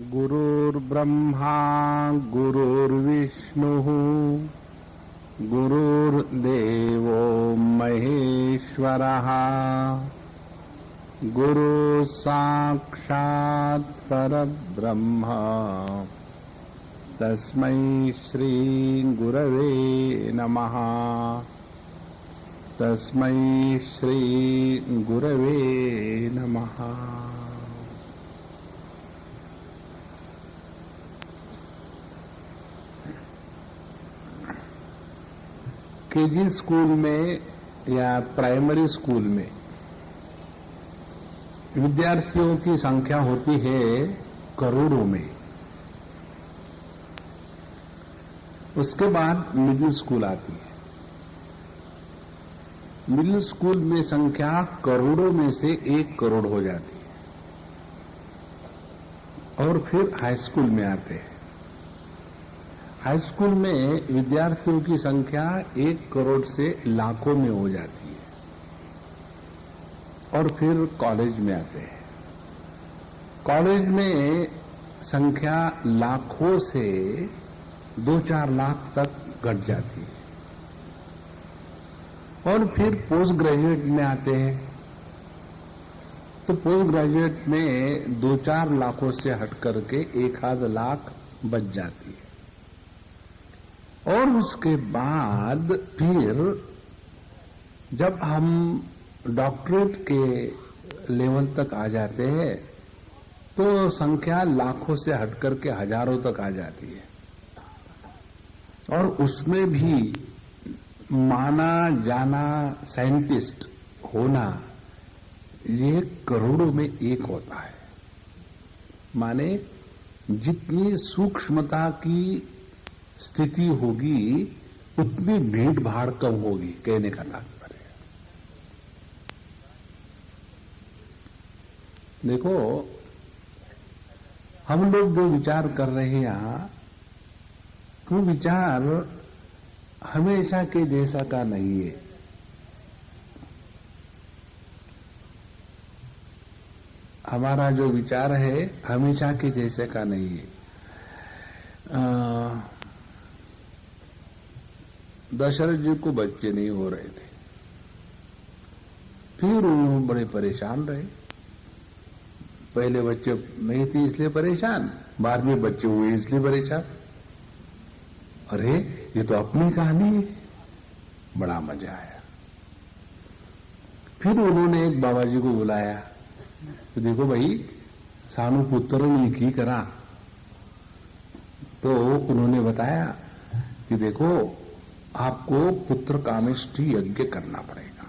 गुरुर्ब्रह्मा गुरुर्विष्णुः गुरुर्देवो महेश्वरः गुरुः साक्षात् परब्रह्म तस्मै श्री गुरवे नमः। तस्मै श्री गुरवे नमः। केजी स्कूल में या प्राइमरी स्कूल में विद्यार्थियों की संख्या होती है करोड़ों में। उसके बाद मिडिल स्कूल आती है। मिडिल स्कूल में संख्या करोड़ों में से 1 करोड़ हो जाती है और फिर हाई स्कूल में आते हैं। हाई स्कूल में विद्यार्थियों की संख्या 1 करोड़ से लाखों में हो जाती है और फिर कॉलेज में आते हैं। कॉलेज में संख्या लाखों से 2-4 लाख तक घट जाती है और फिर पोस्ट ग्रेजुएट में आते हैं। तो पोस्ट ग्रेजुएट में 2-4 लाखों से हट करके 1-आध लाख बच जाती है और उसके बाद फिर जब हम डॉक्टरेट के लेवल तक आ जाते हैं तो संख्या लाखों से हट करके हजारों तक आ जाती है और उसमें भी माना जाना साइंटिस्ट होना ये करोड़ों में 1 होता है। माने जितनी सूक्ष्मता की स्थिति होगी उतनी भीड़ भाड़ कम होगी, कहने का तात्पर्य है। देखो, हम लोग जो विचार कर रहे हैं यहां, वो विचार हमेशा के जैसा का नहीं है। हमारा जो विचार है हमेशा के जैसे का नहीं है। दशरथ जी को बच्चे नहीं हो रहे थे, फिर उन्होंने बड़े परेशान रहे। पहले बच्चे नहीं थे इसलिए परेशान, बाद में बच्चे हुए इसलिए परेशान। अरे ये तो अपनी कहानी है। बड़ा मजा आया। फिर उन्होंने एक बाबा जी को बुलाया, तो देखो भाई सानू पुत्र की करा। तो उन्होंने बताया कि देखो आपको पुत्र कामेष्टि यज्ञ करना पड़ेगा।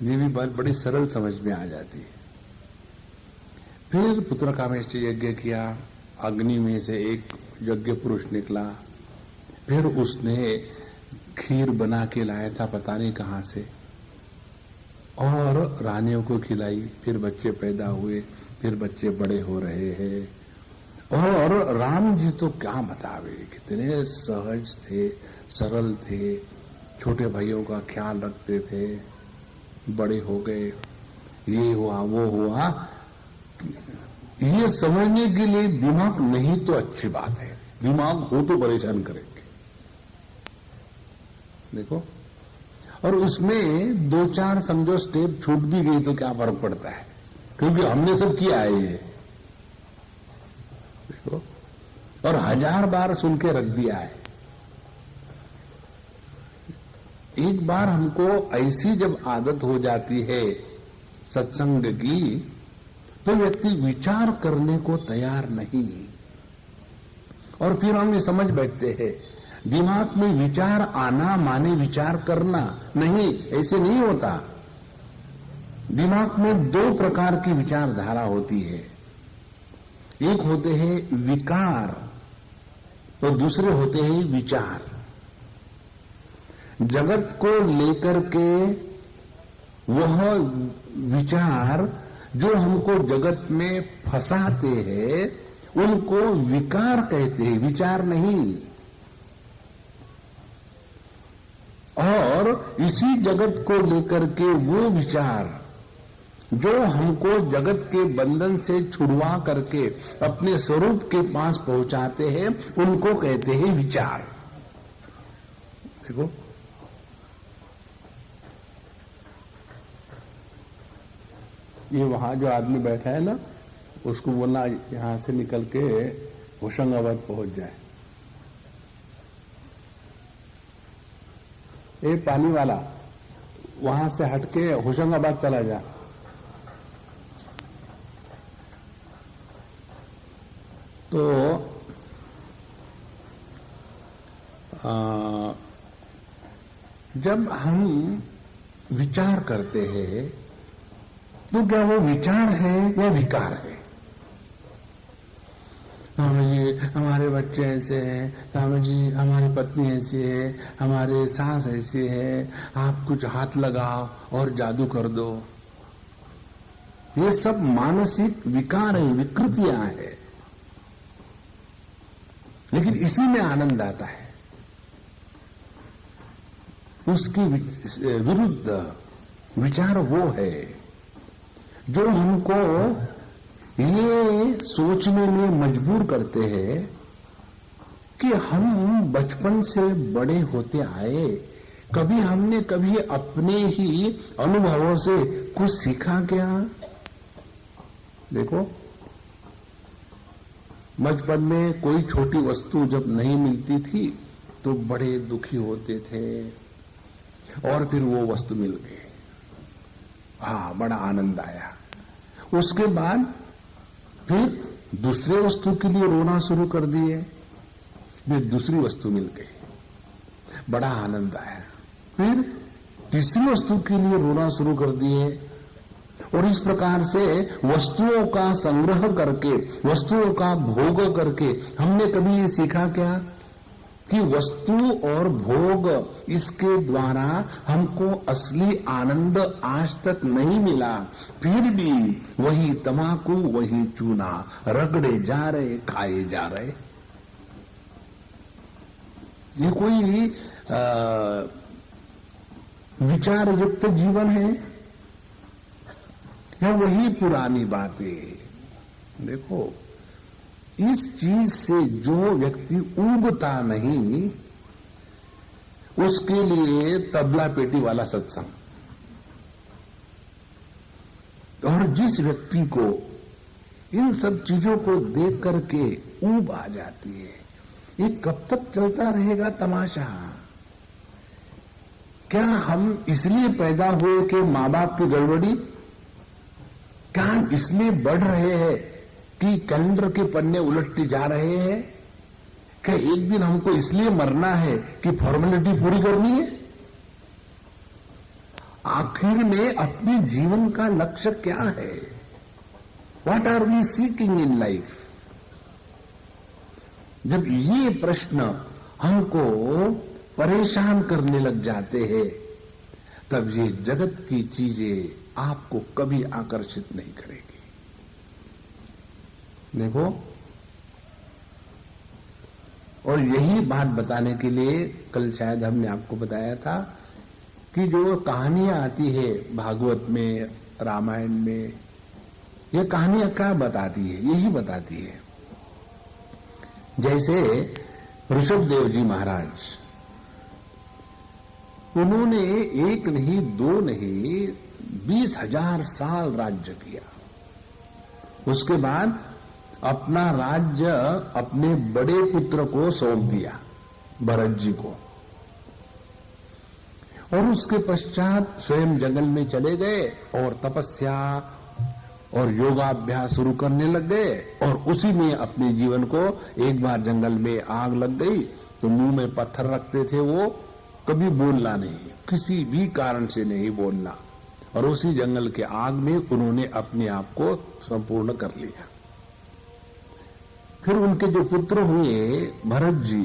ये भी बात बड़ी सरल समझ में आ जाती है। फिर पुत्र कामेष्टि यज्ञ किया। अग्नि में से एक यज्ञ पुरुष निकला। फिर उसने खीर बना के लाया था पता नहीं कहां से और रानियों को खिलाई। फिर बच्चे पैदा हुए, फिर बच्चे बड़े हो रहे हैं। और राम जी तो क्या बतावे, कितने सहज थे, सरल थे, छोटे भाइयों का ख्याल रखते थे। बड़े हो गए, ये हुआ वो हुआ। ये समझने के लिए दिमाग नहीं तो अच्छी बात है, दिमाग हो तो परेशान करेंगे। देखो, और उसमें 2-4 समझो स्टेप छूट भी गई तो क्या फर्क पड़ता है, क्योंकि हमने सब किया है ये। देखो, और 1000 बार सुन के रख दिया है। एक बार हमको ऐसी जब आदत हो जाती है सत्संग की, तो व्यक्ति विचार करने को तैयार नहीं, और फिर हम ये समझ बैठते हैं दिमाग में विचार आना माने विचार करना नहीं, ऐसे नहीं होता। दिमाग में 2 प्रकार की विचारधारा होती है। एक होते हैं विकार तो दूसरे होते हैं विचार। जगत को लेकर के वह विचार जो हमको जगत में फंसाते हैं उनको विकार कहते हैं, विचार नहीं। और इसी जगत को लेकर के वो विचार जो हमको जगत के बंधन से छुड़वा करके अपने स्वरूप के पास पहुंचाते हैं, उनको कहते हैं विचार। देखो, ये वहां जो आदमी बैठा है ना, उसको बोलना यहां से निकल के होशंगाबाद पहुंच जाए। ये पानी वाला वहां से हटके होशंगाबाद चला जा। तो जब हम विचार करते हैं तो क्या वो विचार है या विकार है? स्वामी जी हमारे बच्चे ऐसे हैं, स्वामी जी हमारी पत्नी ऐसी है, हमारे सास ऐसी है, आप कुछ हाथ लगाओ और जादू कर दो। ये सब मानसिक विकार है, विकृतियां हैं। लेकिन इसी में आनंद आता है। उसके विरुद्ध विचार वो है जो हमको ये सोचने में मजबूर करते हैं कि हम बचपन से बड़े होते आए, कभी हमने कभी अपने ही अनुभवों से कुछ सीखा क्या? देखो, बचपन में कोई छोटी वस्तु जब नहीं मिलती थी तो बड़े दुखी होते थे, और फिर वो वस्तु मिल गई, बड़ा आनंद आया। उसके बाद फिर दूसरे वस्तु के लिए रोना शुरू कर दिए, फिर दूसरी वस्तु मिल गई, बड़ा आनंद आया। फिर तीसरी वस्तु के लिए रोना शुरू कर दिए, और इस प्रकार से वस्तुओं का संग्रह करके, वस्तुओं का भोग करके हमने कभी ये सीखा क्या कि वस्तु और भोग इसके द्वारा हमको असली आनंद आज तक नहीं मिला, फिर भी वही तम्बाकू, वही चूना रगड़े जा रहे, खाए जा रहे। ये कोई विचार युक्त जीवन है या वही पुरानी बातें? देखो, इस चीज से जो व्यक्ति ऊबता नहीं, उसके लिए तबला पेटी वाला सत्संग, और जिस व्यक्ति को इन सब चीजों को देख करके ऊब आ जाती है, ये कब तक चलता रहेगा तमाशा? क्या हम इसलिए पैदा हुए कि मां बाप की गड़बड़ी? क्या हम इसलिए बढ़ रहे हैं कि कैलेंडर के पन्ने उलटते जा रहे हैं? क्या एक दिन हमको इसलिए मरना है कि फॉर्मेलिटी पूरी करनी है? आखिर में अपने जीवन का लक्ष्य क्या है? What are we seeking in life? जब ये प्रश्न हमको परेशान करने लग जाते हैं, तब ये जगत की चीजें आपको कभी आकर्षित नहीं करेगी। देखो, और यही बात बताने के लिए कल शायद हमने आपको बताया था कि जो कहानियां आती है भागवत में, रामायण में, ये कहानियां क्या बताती है? यही बताती है। जैसे ऋषभदेव जी महाराज, उन्होंने एक नहीं, दो नहीं, 20,000 साल राज्य किया। उसके बाद अपना राज्य अपने बड़े पुत्र को सौंप दिया, भरत जी को, और उसके पश्चात स्वयं जंगल में चले गए और तपस्या और योगाभ्यास शुरू करने लग गए। और उसी में अपने जीवन को, एक बार जंगल में आग लग गई तो मुंह में पत्थर रखते थे, वो कभी बोलना नहीं, किसी भी कारण से नहीं बोलना, और उसी जंगल के आग में उन्होंने अपने आप को संपूर्ण कर लिया। फिर उनके जो पुत्र हुए भरत जी,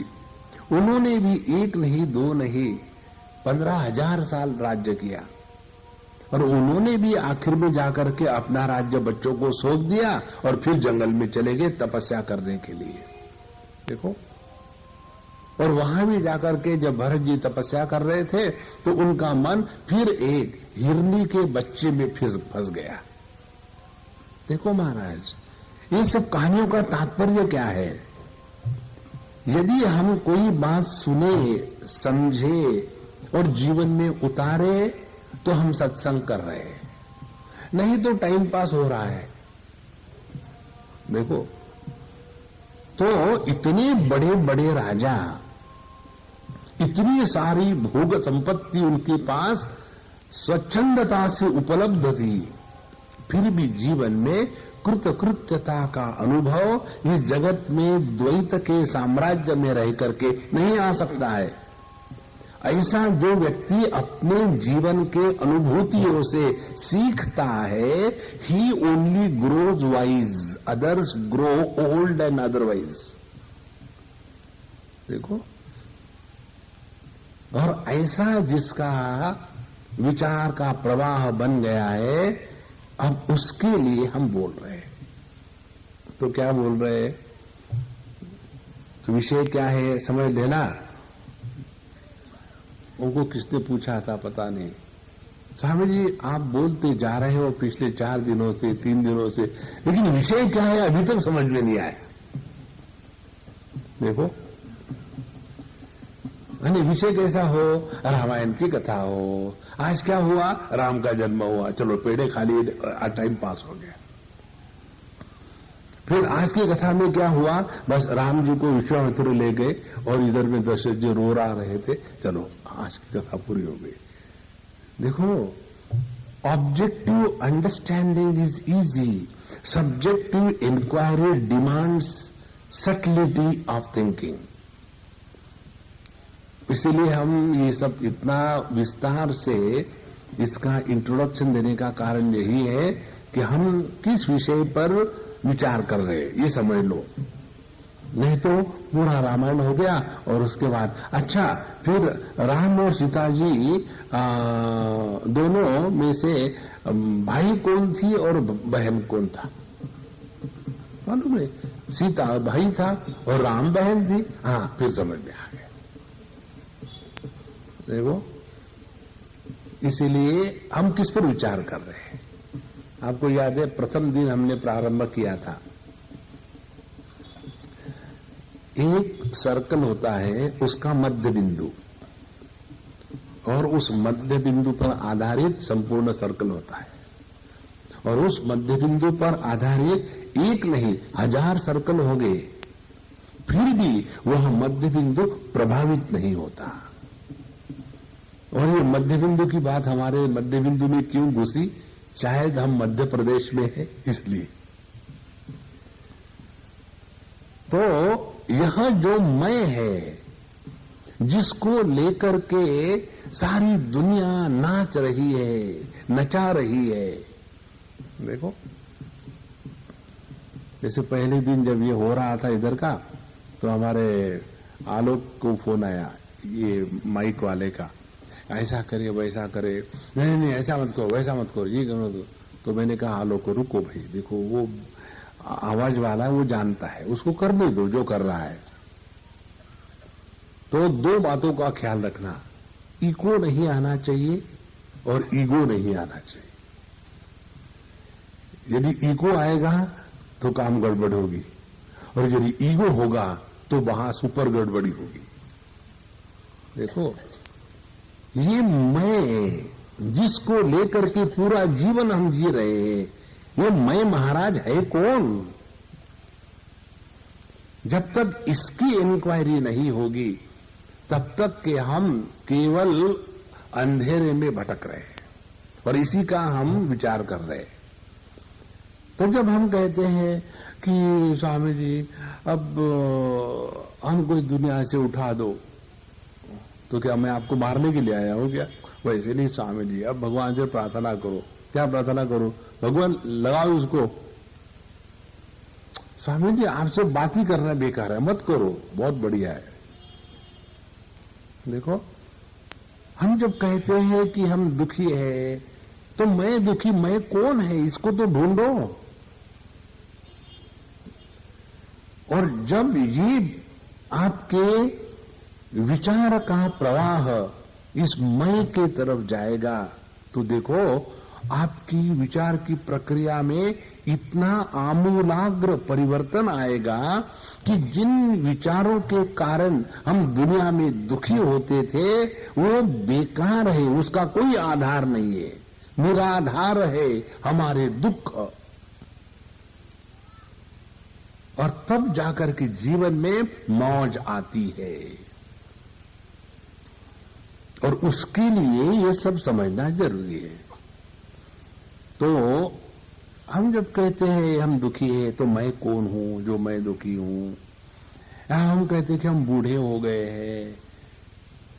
उन्होंने भी एक नहीं, दो नहीं, 15,000 साल राज्य किया, और उन्होंने भी आखिर में जाकर के अपना राज्य बच्चों को सौंप दिया और फिर जंगल में चले गए तपस्या करने के लिए। देखो, और वहां भी जाकर के जब भरत जी तपस्या कर रहे थे तो उनका मन फिर एक हिरनी के बच्चे में फंस गया। देखो महाराज, ये सब कहानियों का तात्पर्य क्या है? यदि हम कोई बात सुने, समझे और जीवन में उतारे तो हम सत्संग कर रहे हैं, नहीं तो टाइम पास हो रहा है। देखो, तो इतने बड़े बड़े राजा, इतनी सारी भोग संपत्ति उनके पास स्वच्छंदता से उपलब्ध थी, फिर भी जीवन में कृतकृत्यता का अनुभव इस जगत में द्वैत के साम्राज्य में रह करके नहीं आ सकता है। ऐसा जो व्यक्ति अपने जीवन के अनुभूतियों से सीखता है, he only grows wise, others grow old and otherwise. देखो, और ऐसा जिसका विचार का प्रवाह बन गया है, अब उसके लिए हम बोल रहे हैं। तो क्या बोल रहे हैं? तो विषय क्या है समझ लेना। उनको किसने पूछा था पता नहीं, स्वामी जी आप बोलते जा रहे हो पिछले 4 दिनों से, 3 दिनों से, लेकिन विषय क्या है अभी तक समझ में नहीं आया। देखो, विषय कैसा हो? रामायण की कथा हो। आज क्या हुआ? राम का जन्म हुआ, चलो पेड़े खा लिए, टाइम पास हो गया। फिर आज की कथा में क्या हुआ? बस राम जी को विश्वामित्र ले गए और इधर में दशरथ जी रो रहे थे, चलो आज की कथा पूरी हो गई। देखो, objective understanding is easy, subjective inquiry demands subtlety of thinking. इसीलिए हम ये सब इतना विस्तार से इसका इंट्रोडक्शन देने का कारण यही है कि हम किस विषय पर विचार कर रहे हैं ये समझ लो। नहीं तो पूरा रामायण हो गया और उसके बाद अच्छा, फिर राम और सीता जी दोनों में से भाई कौन थी और बहन कौन था? मालूम है, सीता भाई था और राम बहन थी। हाँ, फिर समझ में आ गया। देखो, इसीलिए हम किस पर विचार कर रहे हैं? आपको याद है प्रथम दिन हमने प्रारंभ किया था, एक सर्कल होता है, उसका मध्य बिंदु, और उस मध्य बिंदु पर आधारित संपूर्ण सर्कल होता है, और उस मध्य बिंदु पर आधारित एक नहीं 1000 सर्कल हो गए, फिर भी वह मध्य बिंदु प्रभावित नहीं होता। और ये मध्य बिंदु की बात हमारे मध्य बिंदु में क्यों घुसी? शायद हम मध्य प्रदेश में हैं इसलिए। तो यह जो मैं है, जिसको लेकर के सारी दुनिया नाच रही है, नचा रही है। देखो, जैसे पहले दिन जब ये हो रहा था इधर का, तो हमारे आलोक को फोन आया, ये माइक वाले का, ऐसा करे वैसा करे, नहीं ऐसा मत करो वैसा मत करो, ये करो। तो मैंने कहा आलोक को, रुको भाई, देखो वो आवाज वाला वो जानता है, उसको करने दो जो कर रहा है। तो 2 बातों का ख्याल रखना, इको नहीं आना चाहिए और ईगो नहीं आना चाहिए। यदि इको आएगा तो काम गड़बड़ होगी, और यदि ईगो होगा तो वहां सुपर गड़बड़ी होगी। देखो, ये मैं जिसको लेकर के पूरा जीवन हम जी रहे हैं, ये मैं महाराज है कौन? जब तक इसकी इंक्वायरी नहीं होगी तब तक के हम केवल अंधेरे में भटक रहे हैं और इसी का हम विचार कर रहे हैं। तो जब हम कहते हैं कि स्वामी जी अब हमको इस दुनिया से उठा दो, तो क्या मैं आपको मारने के लिए आया हूं क्या? वैसे नहीं स्वामी जी, अब भगवान से प्रार्थना करो। क्या प्रार्थना करो? भगवान लगाओ उसको। स्वामी जी आपसे बात ही करना बेकार है, मत करो, बहुत बढ़िया है। देखो, हम जब कहते हैं कि हम दुखी है, तो मैं दुखी, मैं कौन है इसको तो ढूंढो। और जब ये आपके विचार का प्रवाह इस मैं के तरफ जाएगा, तो देखो आपकी विचार की प्रक्रिया में इतना आमूलाग्र परिवर्तन आएगा कि जिन विचारों के कारण हम दुनिया में दुखी होते थे वो बेकार है, उसका कोई आधार नहीं है, निराधार है हमारे दुख। और तब जाकर के जीवन में मौज आती है। और उसके लिए ये सब समझना जरूरी है। तो हम जब कहते हैं हम दुखी है तो मैं कौन हूं जो मैं दुखी हूं, या हम कहते हैं कि हम बूढ़े हो गए हैं,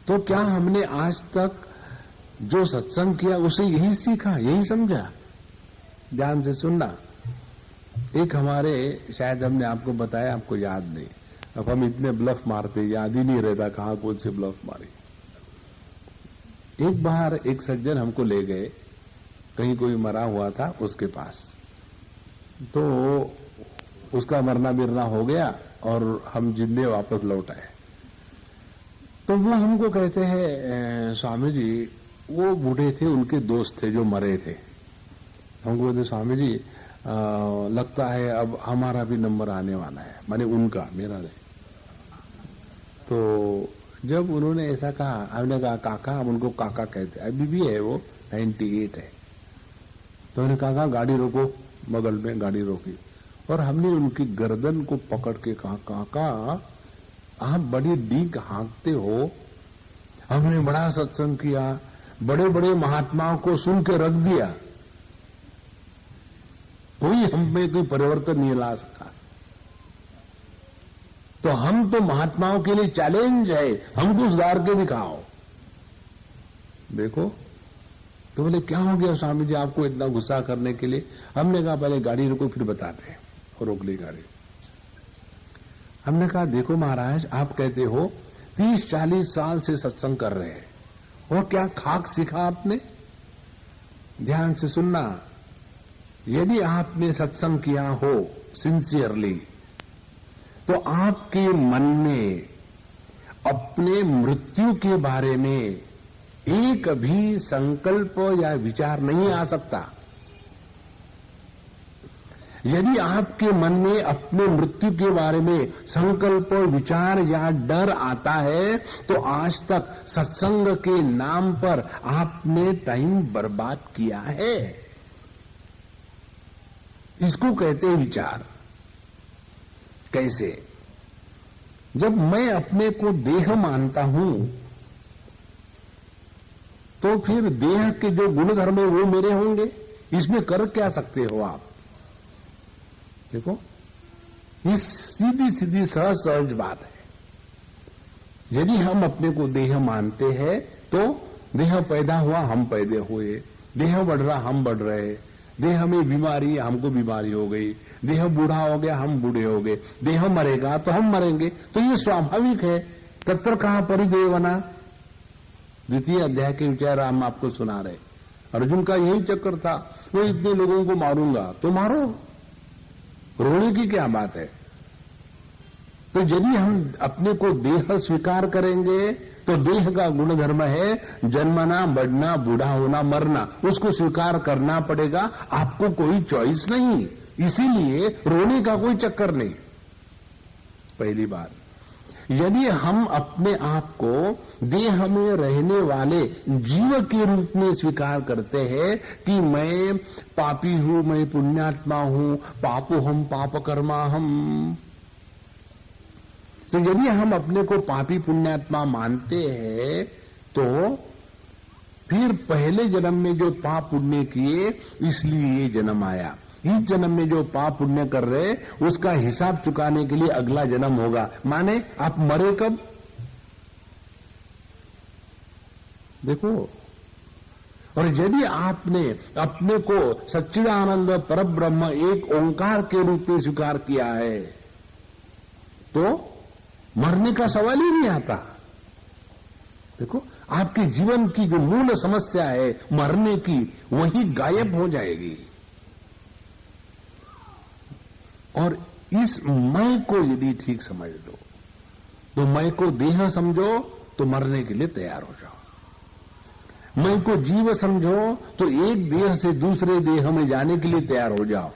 तो क्या हमने आज तक जो सत्संग किया उसे यही सीखा, यही समझा? ध्यान से सुनना। एक हमारे, शायद हमने आपको बताया, आपको याद नहीं, अब हम इतने ब्लफ मारते याद ही नहीं रहता कहां कौन से ब्लफ मारे। एक बार एक सज्जन हमको ले गए, कहीं कोई मरा हुआ था उसके पास, तो उसका मरना बिरना हो गया और हम जिंदे वापस लौट आए। तो वो हमको कहते हैं स्वामी जी, वो बूढ़े थे, उनके दोस्त थे जो मरे थे। हमको कहते स्वामी जी लगता है अब हमारा भी नंबर आने वाला है, माने उनका, मेरा नहीं। तो जब उन्होंने ऐसा कहा, हमने कहा काका, हम उनको काका कहते, अभी भी है वो, 98 है। तो उन्होंने कहा गाड़ी रोको, बगल में गाड़ी रोकी और हमने उनकी गर्दन को पकड़ के कहा काका आप बड़ी डीक हाँकते हो, हमने बड़ा सत्संग किया, बड़े बड़े महात्माओं को सुन के रख दिया, कोई हम में कोई परिवर्तन नहीं ला सका, तो हम तो महात्माओं के लिए चैलेंज है, हमको सुधार के दिखाओ। देखो तो बोले क्या हो गया स्वामी जी आपको इतना गुस्सा करने के लिए? हमने कहा पहले गाड़ी रोको फिर बताते हैं, और रोक ली गाड़ी। हमने कहा देखो महाराज, आप कहते हो 30-40 साल से सत्संग कर रहे हैं, और क्या खाक सीखा आपने? ध्यान से सुनना, यदि आपने सत्संग किया हो सिंसियरली, तो आपके मन में अपने मृत्यु के बारे में एक भी संकल्प या विचार नहीं आ सकता। यदि आपके मन में अपने मृत्यु के बारे में संकल्प, विचार या डर आता है, तो आज तक सत्संग के नाम पर आपने टाइम बर्बाद किया है। इसको कहते हैं विचार। कैसे? जब मैं अपने को देह मानता हूं, तो फिर देह के जो गुण धर्म है वो मेरे होंगे, इसमें कर क्या सकते हो आप? देखो, ये सीधी सीधी सहज सहज बात है। यदि हम अपने को देह मानते हैं, तो देह पैदा हुआ, हम पैदा हुए, देह बढ़ रहा, हम बढ़ रहे, देह में बीमारी, हमको बीमारी हो गई, देह बूढ़ा हो गया, हम बूढ़े हो गए, देह मरेगा तो हम मरेंगे, तो ये स्वाभाविक है। तत्र कहां परिदेवना, द्वितीय अध्याय के विचार हम आपको सुना रहे। अर्जुन का यही चक्कर था, वो इतने लोगों को मारूंगा, तो मारो, रोने की क्या बात है? तो यदि हम अपने को देह स्वीकार करेंगे, तो देह का गुण धर्म है जन्मना, बढ़ना, बूढ़ा होना, मरना, उसको स्वीकार करना पड़ेगा, आपको कोई चॉइस नहीं। इसीलिए रोने का कोई चक्कर नहीं। पहली बात, यदि हम अपने आप को देह में रहने वाले जीव के रूप में स्वीकार करते हैं कि मैं पापी हूं, मैं पुण्यात्मा हूं, पापो हम पाप कर्मा हम, तो यदि हम अपने को पापी पुण्यात्मा मानते हैं, तो फिर पहले जन्म में जो पाप पुण्य किए, इसलिए ये जन्म आया। इस जन्म में जो पाप पुण्य कर रहे, उसका हिसाब चुकाने के लिए अगला जन्म होगा। माने आप मरे कब? देखो, और यदि आपने अपने को सच्चिदानंद परब्रह्म एक ओंकार के रूप में स्वीकार किया है, तो मरने का सवाल ही नहीं आता। देखो, आपके जीवन की जो मूल समस्या है मरने की, वही गायब हो जाएगी। और इस मैं को यदि ठीक समझ लो, तो मैं को देह समझो तो मरने के लिए तैयार हो जाओ। मैं को जीव समझो तो एक देह से दूसरे देह में जाने के लिए तैयार हो जाओ।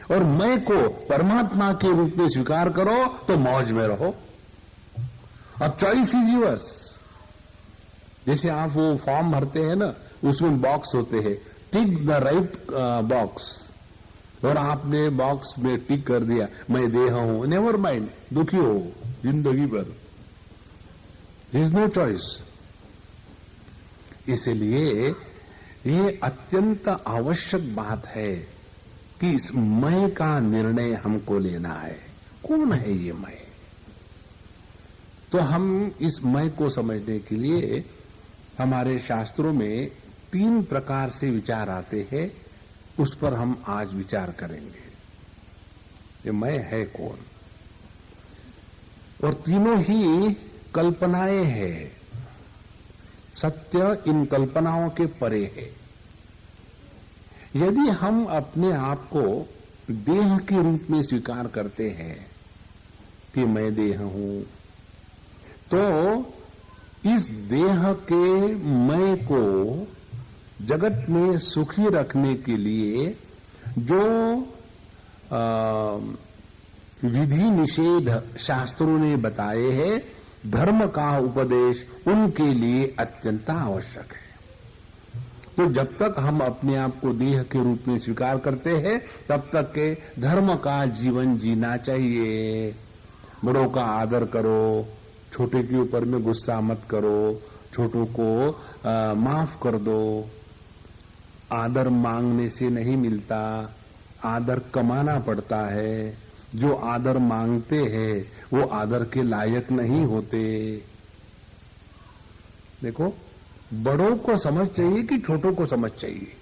और मैं को परमात्मा के रूप में स्वीकार करो तो मौज में रहो। अब चॉइस इज यूअर्स। जैसे आप वो फॉर्म भरते हैं ना, उसमें बॉक्स होते हैं, टिक द राइट बॉक्स, और आपने बॉक्स में टिक कर दिया मैं देह हूं, नेवर माइंड, दुखी हो जिंदगी भर, इज नो चॉइस। इसलिए ये अत्यंत आवश्यक बात है कि इस मैं का निर्णय हमको लेना है। कौन है ये मैं? तो हम इस मैं को समझने के लिए हमारे शास्त्रों में 3 प्रकार से विचार आते हैं, उस पर हम आज विचार करेंगे। ये मैं है कौन? और तीनों ही कल्पनाएं हैं। सत्य इन कल्पनाओं के परे है। यदि हम अपने आप को देह के रूप में स्वीकार करते हैं कि मैं देह हूं, तो इस देह के मैं को जगत में सुखी रखने के लिए जो विधि निषेध शास्त्रों ने बताए हैं, धर्म का उपदेश उनके लिए अत्यंत आवश्यक है। तो जब तक हम अपने आप को देह के रूप में स्वीकार करते हैं, तब तक के धर्म का जीवन जीना चाहिए। बड़ों का आदर करो, छोटे के ऊपर में गुस्सा मत करो, छोटों को माफ कर दो। आदर मांगने से नहीं मिलता, आदर कमाना पड़ता है। जो आदर मांगते हैं वो आदर के लायक नहीं होते। देखो, बड़ों को समझ चाहिए कि छोटों को समझ चाहिए।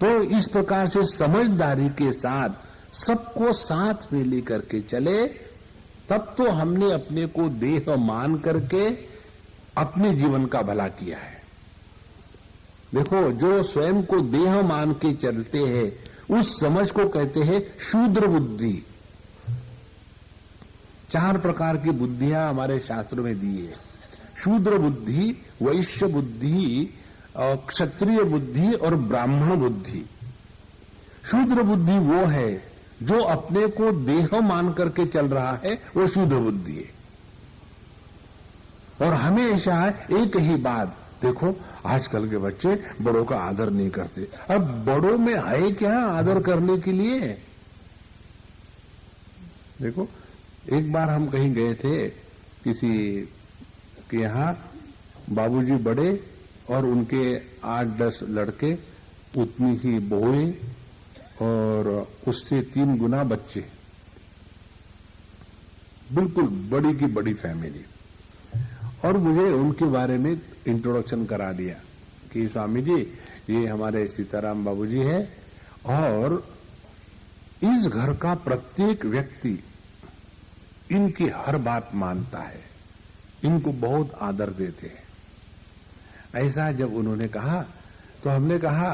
तो इस प्रकार से समझदारी के साथ सबको साथ में लेकर के चले, तब तो हमने अपने को देह मान करके अपने जीवन का भला किया है। देखो, जो स्वयं को देह मान के चलते हैं उस समझ को कहते हैं शूद्र बुद्धि। 4 प्रकार की बुद्धियां हमारे शास्त्रों में दी है। शूद्र बुद्धि, वैश्य बुद्धि, क्षत्रिय बुद्धि और ब्राह्मण बुद्धि। शूद्र बुद्धि वो है जो अपने को देह मान करके चल रहा है, वो शूद्र बुद्धि है। और हमेशा एक ही बात, देखो आजकल के बच्चे बड़ों का आदर नहीं करते। अब बड़ों में है क्या आदर करने के लिए? देखो, एक बार हम कहीं गए थे किसी के यहां, बाबूजी बड़े और उनके 8-10 लड़के, उतनी ही बहुएं और उससे 3 गुना बच्चे, बिल्कुल बड़ी की बड़ी फैमिली। और मुझे उनके बारे में इंट्रोडक्शन करा दिया कि स्वामी जी ये हमारे सीताराम बाबूजी है, और इस घर का प्रत्येक व्यक्ति इनकी हर बात मानता है, इनको बहुत आदर देते हैं। ऐसा जब उन्होंने कहा तो हमने कहा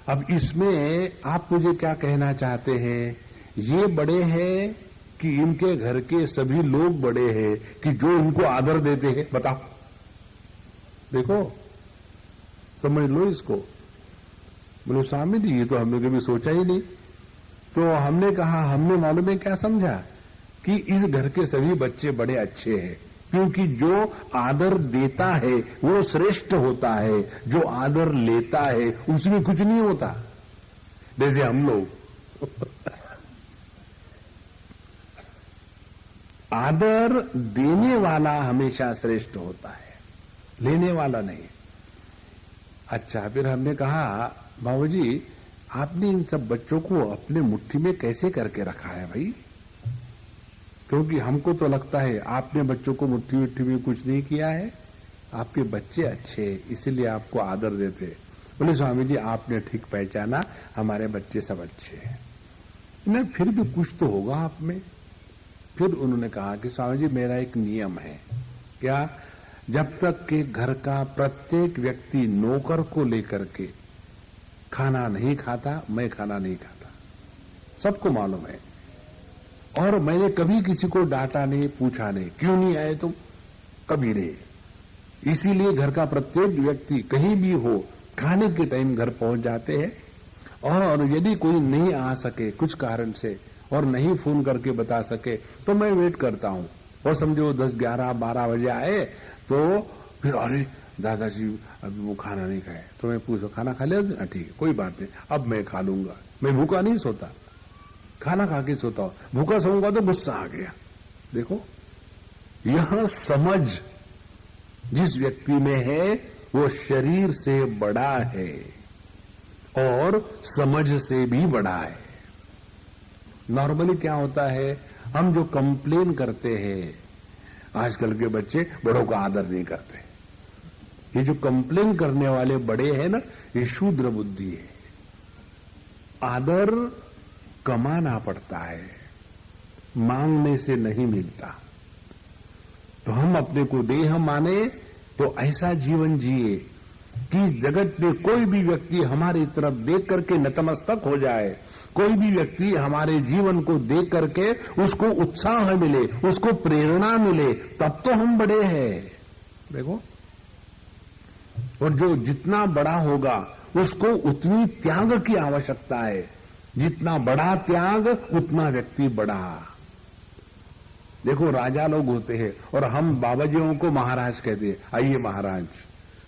अब इसमें आप मुझे क्या कहना चाहते हैं? ये बड़े हैं कि इनके घर के सभी लोग बड़े हैं कि जो इनको आदर देते हैं? बताओ, देखो समझ लो इसको। बोले स्वामी जी ये तो हमने कभी सोचा ही नहीं। तो हमने कहा हमने मालूम है क्या समझा कि इस घर के सभी बच्चे बड़े अच्छे हैं, क्योंकि जो आदर देता है वो श्रेष्ठ होता है, जो आदर लेता है उसमें कुछ नहीं होता। जैसे हम लोग आदर देने वाला हमेशा श्रेष्ठ होता है, लेने वाला नहीं। अच्छा, फिर हमने कहा बाबूजी आपने इन सब बच्चों को अपने मुट्ठी में कैसे करके रखा है भाई? क्योंकि हमको तो लगता है आपने बच्चों को मुट्ठी में कुछ नहीं किया है, आपके बच्चे अच्छे इसलिए आपको आदर देते। बोले स्वामी जी आपने ठीक पहचाना, हमारे बच्चे सब अच्छे हैं। नहीं, फिर भी कुछ तो होगा आप में। फिर उन्होंने कहा कि स्वामी जी मेरा एक नियम है, क्या? जब तक कि घर का प्रत्येक व्यक्ति नौकर को लेकर के खाना नहीं खाता, मैं खाना नहीं खाता, सबको मालूम है। और मैंने कभी किसी को डांटा नहीं, पूछा नहीं, क्यों नहीं आए तुम, कभी नहीं। इसीलिए घर का प्रत्येक व्यक्ति कहीं भी हो खाने के टाइम घर पहुंच जाते हैं और यदि कोई नहीं आ सके कुछ कारण से और नहीं फोन करके बता सके तो मैं वेट करता हूं। और समझो 10, 11, 12 बजे आए तो फिर अरे दादाजी अभी वो खाना नहीं खाए, तो मैं पूछो खाना खा लिया? ठीक है, कोई बात नहीं, अब मैं खा लूंगा। मैं भूखा नहीं सोता, खाना खा के सोता हूं। भूखा सोऊंगा तो गुस्सा आ गया। देखो, यह समझ जिस व्यक्ति में है वो शरीर से बड़ा है और समझ से भी बड़ा है। नॉर्मली क्या होता है, हम जो कंप्लेन करते हैं, आजकल के बच्चे बड़ों का आदर नहीं करते। ये जो कंप्लेन करने वाले बड़े हैं ना, ये शूद्र बुद्धि है। आदर कमाना पड़ता है, मांगने से नहीं मिलता। तो हम अपने को देह माने तो ऐसा जीवन जिए कि जगत में कोई भी व्यक्ति हमारी तरफ देख करके नतमस्तक हो जाए, कोई भी व्यक्ति हमारे जीवन को देख करके उसको उत्साह मिले, उसको प्रेरणा मिले, तब तो हम बड़े हैं। देखो, और जो जितना बड़ा होगा उसको उतनी त्याग की आवश्यकता है। जितना बड़ा त्याग उतना व्यक्ति बड़ा। देखो, राजा लोग होते हैं और हम बाबाजियों को महाराज कहते हैं। आइए महाराज,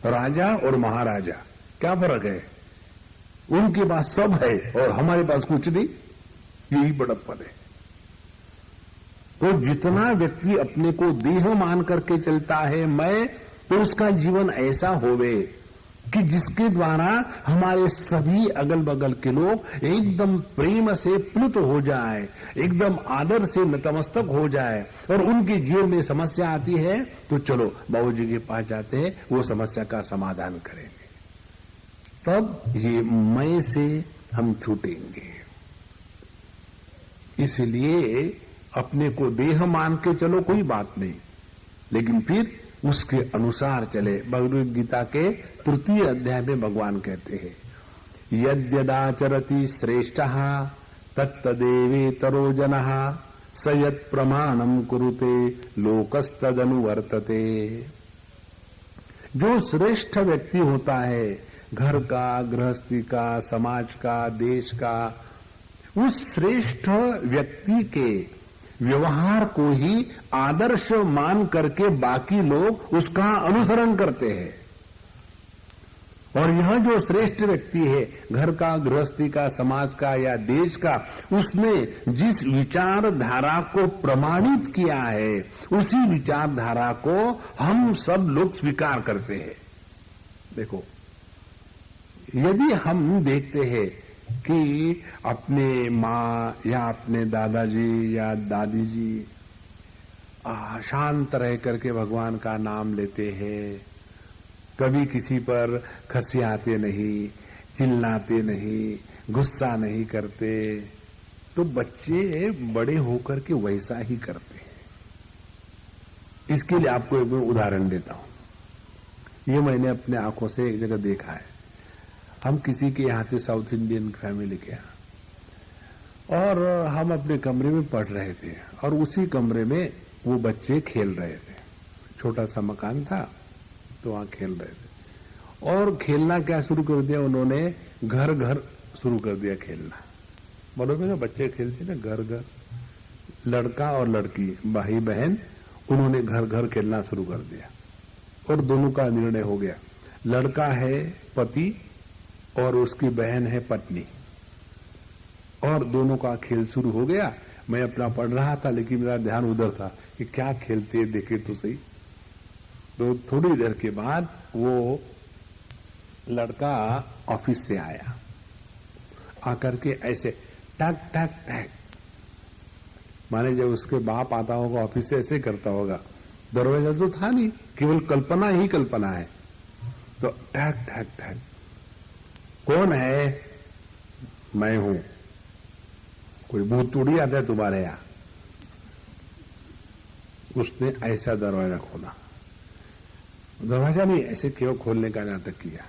राजा और महाराजा क्या फर्क है? उनके पास सब है और हमारे पास कुछ नहीं, यही बड़प्पन है। तो जितना व्यक्ति अपने को देह मान करके चलता है मैं, तो उसका जीवन ऐसा होवे कि जिसके द्वारा हमारे सभी अगल बगल के लोग एकदम प्रेम से प्लुत हो जाए, एकदम आदर से नतमस्तक हो जाए। और उनके जीवन में समस्या आती है तो चलो बाबूजी के पास जाते हैं, वो समस्या का समाधान करेंगे। तब ये मैं से हम छूटेंगे। इसलिए अपने को देह मान के चलो, कोई बात नहीं, लेकिन फिर उसके अनुसार चले। भगवद गीता के 3 अध्याय में भगवान कहते हैं, यद्यदाचरति श्रेष्ठः तत्तदेवेतरो जनः स यत् प्रमाणं कुरुते लोकस्तदनुवर्तते। जो श्रेष्ठ व्यक्ति होता है, घर का, गृहस्थी का, समाज का, देश का, उस श्रेष्ठ व्यक्ति के व्यवहार को ही आदर्श मान करके बाकी लोग उसका अनुसरण करते हैं। और यह जो श्रेष्ठ व्यक्ति है, घर का, गृहस्थी का, समाज का या देश का, उसने जिस विचारधारा को प्रमाणित किया है, उसी विचारधारा को हम सब लोग स्वीकार करते हैं। देखो, यदि हम देखते हैं कि अपने माँ या अपने दादाजी या दादी जी शांत रह करके भगवान का नाम लेते हैं, कभी किसी पर खसियाते नहीं, चिल्लाते नहीं, गुस्सा नहीं करते, तो बच्चे बड़े होकर के वैसा ही करते हैं। इसके लिए आपको एक उदाहरण देता हूं। ये मैंने अपने आंखों से एक जगह देखा है। हम किसी के यहाँ थे, साउथ इंडियन फैमिली के यहाँ, और हम अपने कमरे में पढ़ रहे थे और उसी कमरे में वो बच्चे खेल रहे थे। छोटा सा मकान था तो वहां खेल रहे थे। और खेलना क्या शुरू कर दिया उन्होंने, घर घर शुरू कर दिया खेलना। बराबर ना, बच्चे खेलते ना घर घर, लड़का और लड़की, भाई बहन, उन्होंने घर घर खेलना शुरू कर दिया। और दोनों का निर्णय हो गया, लड़का है पति और उसकी बहन है पत्नी, और दोनों का खेल शुरू हो गया। मैं अपना पढ़ रहा था लेकिन मेरा ध्यान उधर था कि क्या खेलते देखे तो सही। तो थोड़ी देर के बाद वो लड़का ऑफिस से आया, आकर के ऐसे टक टक टक, माने जब उसके बाप आता होगा ऑफिस से ऐसे करता होगा। दरवाजा तो था नहीं, केवल कल्पना ही कल्पना है। तो टक टक टक, कौन है? मैं हूं। कोई भूत थोड़ी आता है तुम्हारे यहां। उसने ऐसा दरवाजा खोला, दरवाजा नहीं, ऐसे क्यों खोलने का नाटक किया,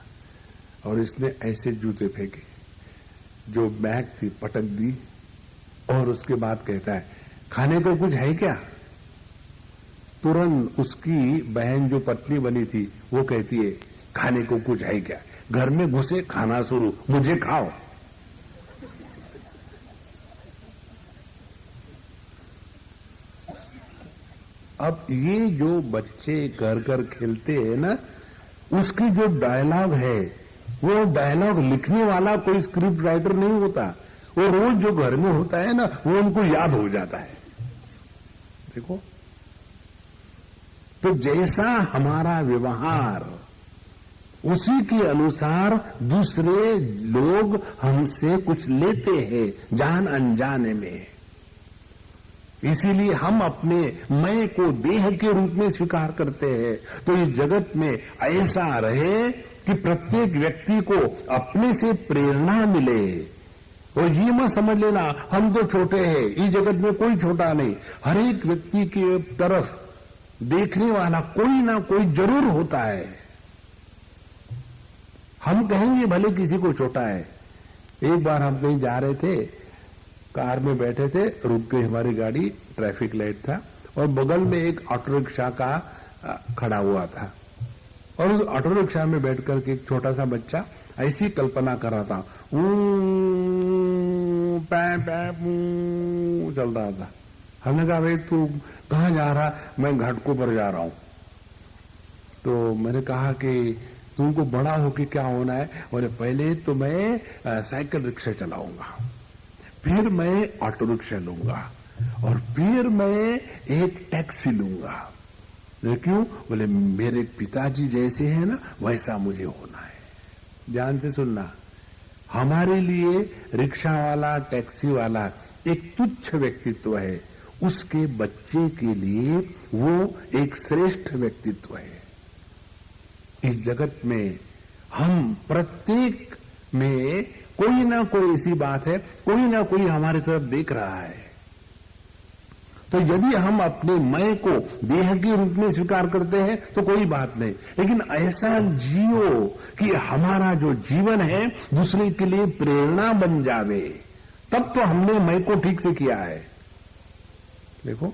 और इसने ऐसे जूते फेंके, जो बैग थी पटक दी, और उसके बाद कहता है खाने को कुछ है क्या? तुरंत उसकी बहन जो पत्नी बनी थी वो कहती है खाने को कुछ है क्या? घर में घुसे खाना शुरू, मुझे खाओ। अब ये जो बच्चे घर घर खेलते हैं ना, उसकी जो डायलॉग है, वो डायलॉग लिखने वाला कोई स्क्रिप्ट राइटर नहीं होता, वो रोज जो घर में होता है ना, वो उनको याद हो जाता है। देखो, तो जैसा हमारा व्यवहार, उसी के अनुसार दूसरे लोग हमसे कुछ लेते हैं जान अनजाने में। इसीलिए हम अपने मैं को देह के रूप में स्वीकार करते हैं। तो इस जगत में ऐसा रहे कि प्रत्येक व्यक्ति को अपने से प्रेरणा मिले। और ये मत समझ लेना हम तो छोटे हैं, इस जगत में कोई छोटा नहीं। हर एक व्यक्ति की तरफ देखने वाला कोई ना कोई जरूर होता है। हम कहेंगे भले किसी को छोटा है। एक बार हम कहीं जा रहे थे, कार में बैठे थे, रुक गई हमारी गाड़ी, ट्रैफिक लाइट था, और बगल में एक ऑटो रिक्शा का खड़ा हुआ था, और उस ऑटो रिक्शा में बैठ करके एक छोटा सा बच्चा ऐसी कल्पना कर रहा था, चल रहा था। हमने कहा भाई तू कहाँ जा रहा? मैं घाटकों पर जा रहा हूं। तो मैंने कहा कि तुमको बड़ा होके क्या होना है? बोले पहले तो मैं साइकिल रिक्शा चलाऊंगा, फिर मैं ऑटो रिक्शा लूंगा, और फिर मैं एक टैक्सी लूंगा। क्यों? बोले मेरे पिताजी जैसे हैं ना, वैसा मुझे होना है। ध्यान से सुनना, हमारे लिए रिक्शा वाला, टैक्सी वाला एक तुच्छ व्यक्तित्व है, उसके बच्चे के लिए वो एक श्रेष्ठ व्यक्तित्व है। इस जगत में हम प्रत्येक में कोई ना कोई ऐसी बात है, कोई ना कोई हमारी तरफ देख रहा है। तो यदि हम अपने मैं को देह के रूप में स्वीकार करते हैं तो कोई बात नहीं, लेकिन ऐसा जियो कि हमारा जो जीवन है दूसरे के लिए प्रेरणा बन जावे, तब तो हमने मैं को ठीक से किया है। देखो,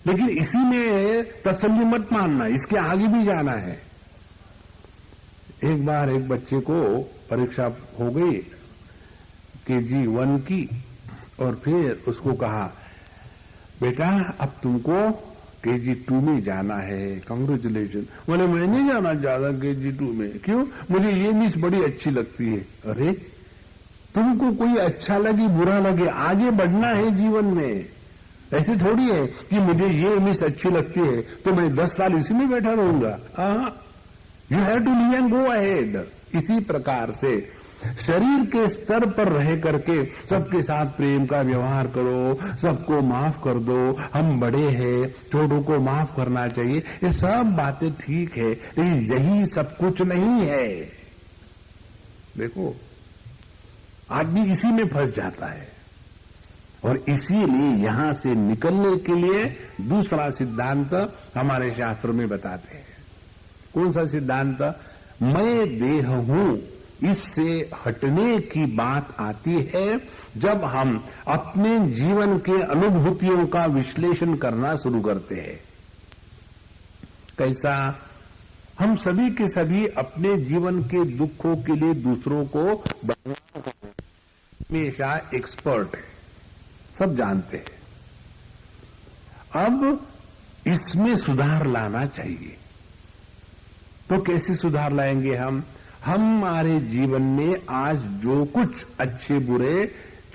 लेकिन इसी में तसल्ली मत मानना, इसके आगे भी जाना है। एक बार एक बच्चे को परीक्षा हो गई KG 1 की, और फिर उसको कहा बेटा अब तुमको KG 2 में जाना है, कांग्रेचुलेशन। बोले मैं नहीं जाना चाहता KG 2 में। क्यों? मुझे ये मिस बड़ी अच्छी लगती है। अरे तुमको कोई अच्छा लगे बुरा लगे, आगे बढ़ना है जीवन में। ऐसे थोड़ी है कि मुझे ये मिस अच्छी लगती है तो मैं 10 साल इसी में बैठा रहूंगा। You have to leave and go ahead. इसी प्रकार से शरीर के स्तर पर रह करके सबके साथ प्रेम का व्यवहार करो, सबको माफ कर दो, हम बड़े हैं, छोटों को माफ करना चाहिए, ये सब बातें ठीक है, लेकिन यही सब कुछ नहीं है। देखो, आदमी इसी में फंस जाता है, और इसीलिए यहां से निकलने के लिए दूसरा सिद्धांत हमारे शास्त्रों में बताते हैं। कौन सा सिद्धांत? मैं देह हूं, इससे हटने की बात आती है जब हम अपने जीवन के अनुभूतियों का विश्लेषण करना शुरू करते हैं। कैसा? हम सभी के सभी अपने जीवन के दुखों के लिए दूसरों को हमेशा एक्सपर्ट है, सब जानते हैं। अब इसमें सुधार लाना चाहिए। तो कैसे सुधार लाएंगे हम? हमारे जीवन में आज जो कुछ अच्छे बुरे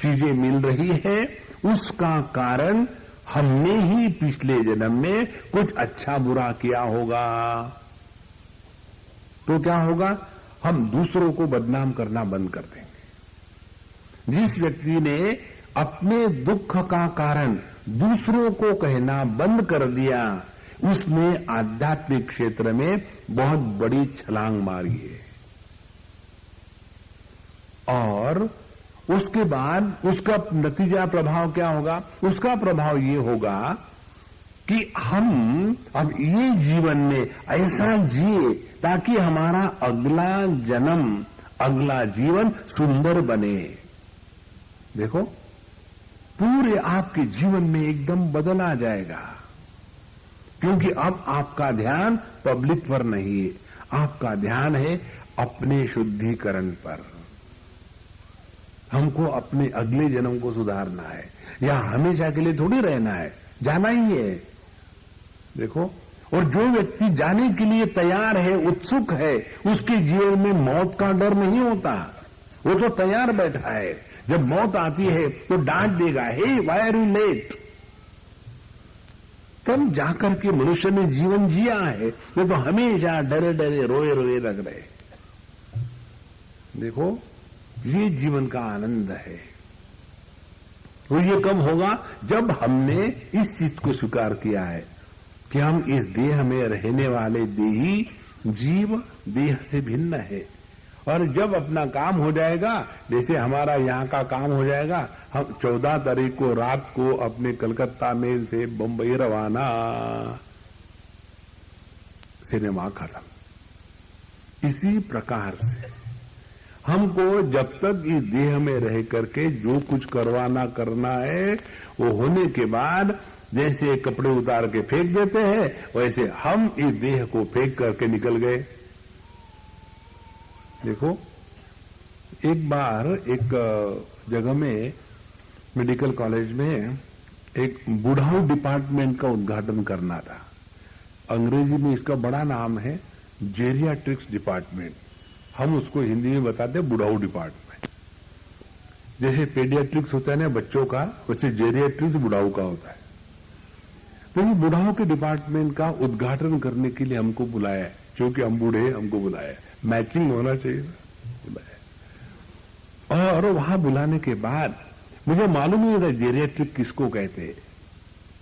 चीजें मिल रही है, उसका कारण हमने ही पिछले जन्म में कुछ अच्छा बुरा किया होगा। तो क्या होगा? हम दूसरों को बदनाम करना बंद कर देंगे। जिस व्यक्ति ने अपने दुख का कारण दूसरों को कहना बंद कर दिया, उसने आध्यात्मिक क्षेत्र में बहुत बड़ी छलांग मारी है। और उसके बाद उसका नतीजा प्रभाव क्या होगा? उसका प्रभाव ये होगा कि हम अब ये जीवन में ऐसा जिए ताकि हमारा अगला जन्म, अगला जीवन सुंदर बने। देखो, पूरे आपके जीवन में एकदम बदल आ जाएगा, क्योंकि अब आपका ध्यान पब्लिक पर नहीं है, आपका ध्यान है अपने शुद्धिकरण पर। हमको अपने अगले जन्म को सुधारना है, या हमेशा के लिए थोड़ी रहना है, जाना ही है। देखो, और जो व्यक्ति जाने के लिए तैयार है, उत्सुक है, उसके जीवन में मौत का डर नहीं होता। वो तो तैयार बैठा है। जब मौत आती है तो डांट देगा, हे व्हाई आर यू लेट। तब जाकर के मनुष्य ने जीवन जिया है। ये तो हमेशा डरे डरे रोए रोए लग रहे। देखो, ये जीवन का आनंद है। तो ये कब होगा? जब हमने इस चीज को स्वीकार किया है कि हम इस देह में रहने वाले देही जीव देह से भिन्न है। और जब अपना काम हो जाएगा, जैसे हमारा यहाँ का काम हो जाएगा, हम 14 तारीख को रात को अपने कलकत्ता में से बंबई रवाना, सिनेमा खत्म। इसी प्रकार से हमको जब तक इस देह में रह करके जो कुछ करवाना करना है, वो होने के बाद जैसे कपड़े उतार के फेंक देते हैं, वैसे हम इस देह को फेंक करके निकल गए। देखो, एक बार एक जगह में, मेडिकल कॉलेज में एक बुढ़ाऊ डिपार्टमेंट का उद्घाटन करना था। अंग्रेजी में इसका बड़ा नाम है जेरियाट्रिक्स डिपार्टमेंट। हम उसको हिंदी में बताते हैं बुढ़ाऊ डिपार्टमेंट। जैसे पेडियाट्रिक्स होता है ना बच्चों का, वैसे जेरियाट्रिक्स बुढ़ाऊ का होता है। तो ये बुढ़ाऊ के डिपार्टमेंट का उद्घाटन करने के लिए हमको बुलाया, क्योंकि हम बूढ़े, हमको बुलाया, मैचिंग होना चाहिए, बुलाया। और वहां बुलाने के बाद मुझे मालूम नहीं था जेरियाट्रिक किसको कहते हैं।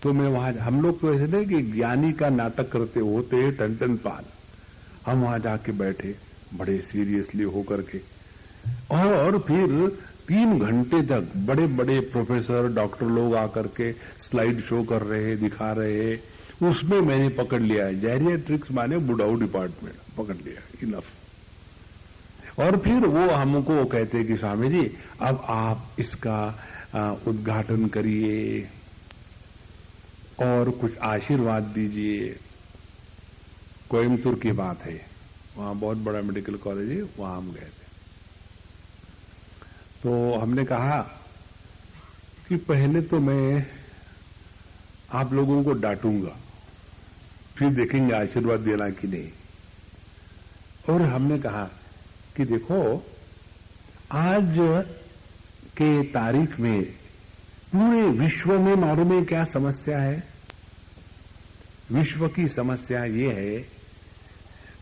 तो मैं वहां, हम लोग तो ऐसे नहीं कि ज्ञानी का नाटक करते होते टन टन पाल। हम वहां जाके बैठे बड़े सीरियसली होकर के, और फिर 3 घंटे तक बड़े बड़े प्रोफेसर डॉक्टर लोग आकर के स्लाइड शो कर रहे हैं, दिखा रहे हैं। उसमें मैंने पकड़ लिया है जेरियाट्रिक्स माने बुढ़ाऊ डिपार्टमेंट, पकड़ लिया, इनफ। और फिर वो हमको कहते हैं कि स्वामी जी अब आप इसका उद्घाटन करिए और कुछ आशीर्वाद दीजिए। कोयम्बतूर की बात है, वहां बहुत बड़ा मेडिकल कॉलेज है, वहां हम गए थे। तो हमने कहा कि पहले तो मैं आप लोगों को डांटूंगा, फिर देखेंगे आशीर्वाद देना कि नहीं। और हमने कहा कि देखो, आज के तारीख में पूरे विश्व में मालूम है क्या समस्या है? विश्व की समस्या ये है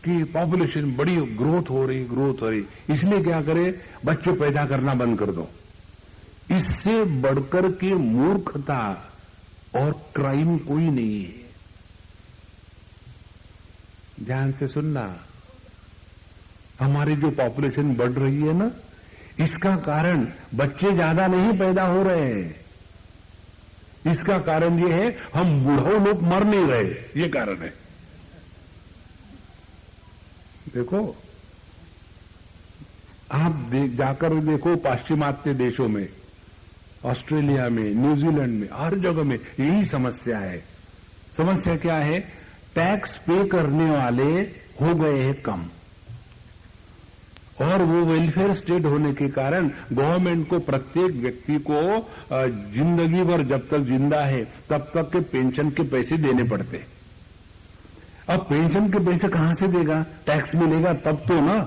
कि पॉपुलेशन बड़ी ग्रोथ हो रही। इसलिए क्या करे, बच्चे पैदा करना बंद कर दो। इससे बढ़कर के मूर्खता और क्राइम कोई नहीं है। ध्यान से सुनना, हमारी जो पॉपुलेशन बढ़ रही है ना, इसका कारण बच्चे ज्यादा नहीं पैदा हो रहे हैं। इसका कारण ये है हम बूढ़ों लोग मर नहीं रहे, ये कारण है। देखो, आप जाकर देखो पाश्चिमात्य देशों में, ऑस्ट्रेलिया में, न्यूजीलैंड में, हर जगह में यही समस्या है। समस्या क्या है? टैक्स पे करने वाले हो गए हैं कम, और वो वेलफेयर स्टेट होने के कारण गवर्नमेंट को प्रत्येक व्यक्ति को जिंदगी भर जब तक जिंदा है तब तक के पेंशन के पैसे देने पड़ते। अब पेंशन के पैसे कहां से देगा? टैक्स मिलेगा तब तो ना।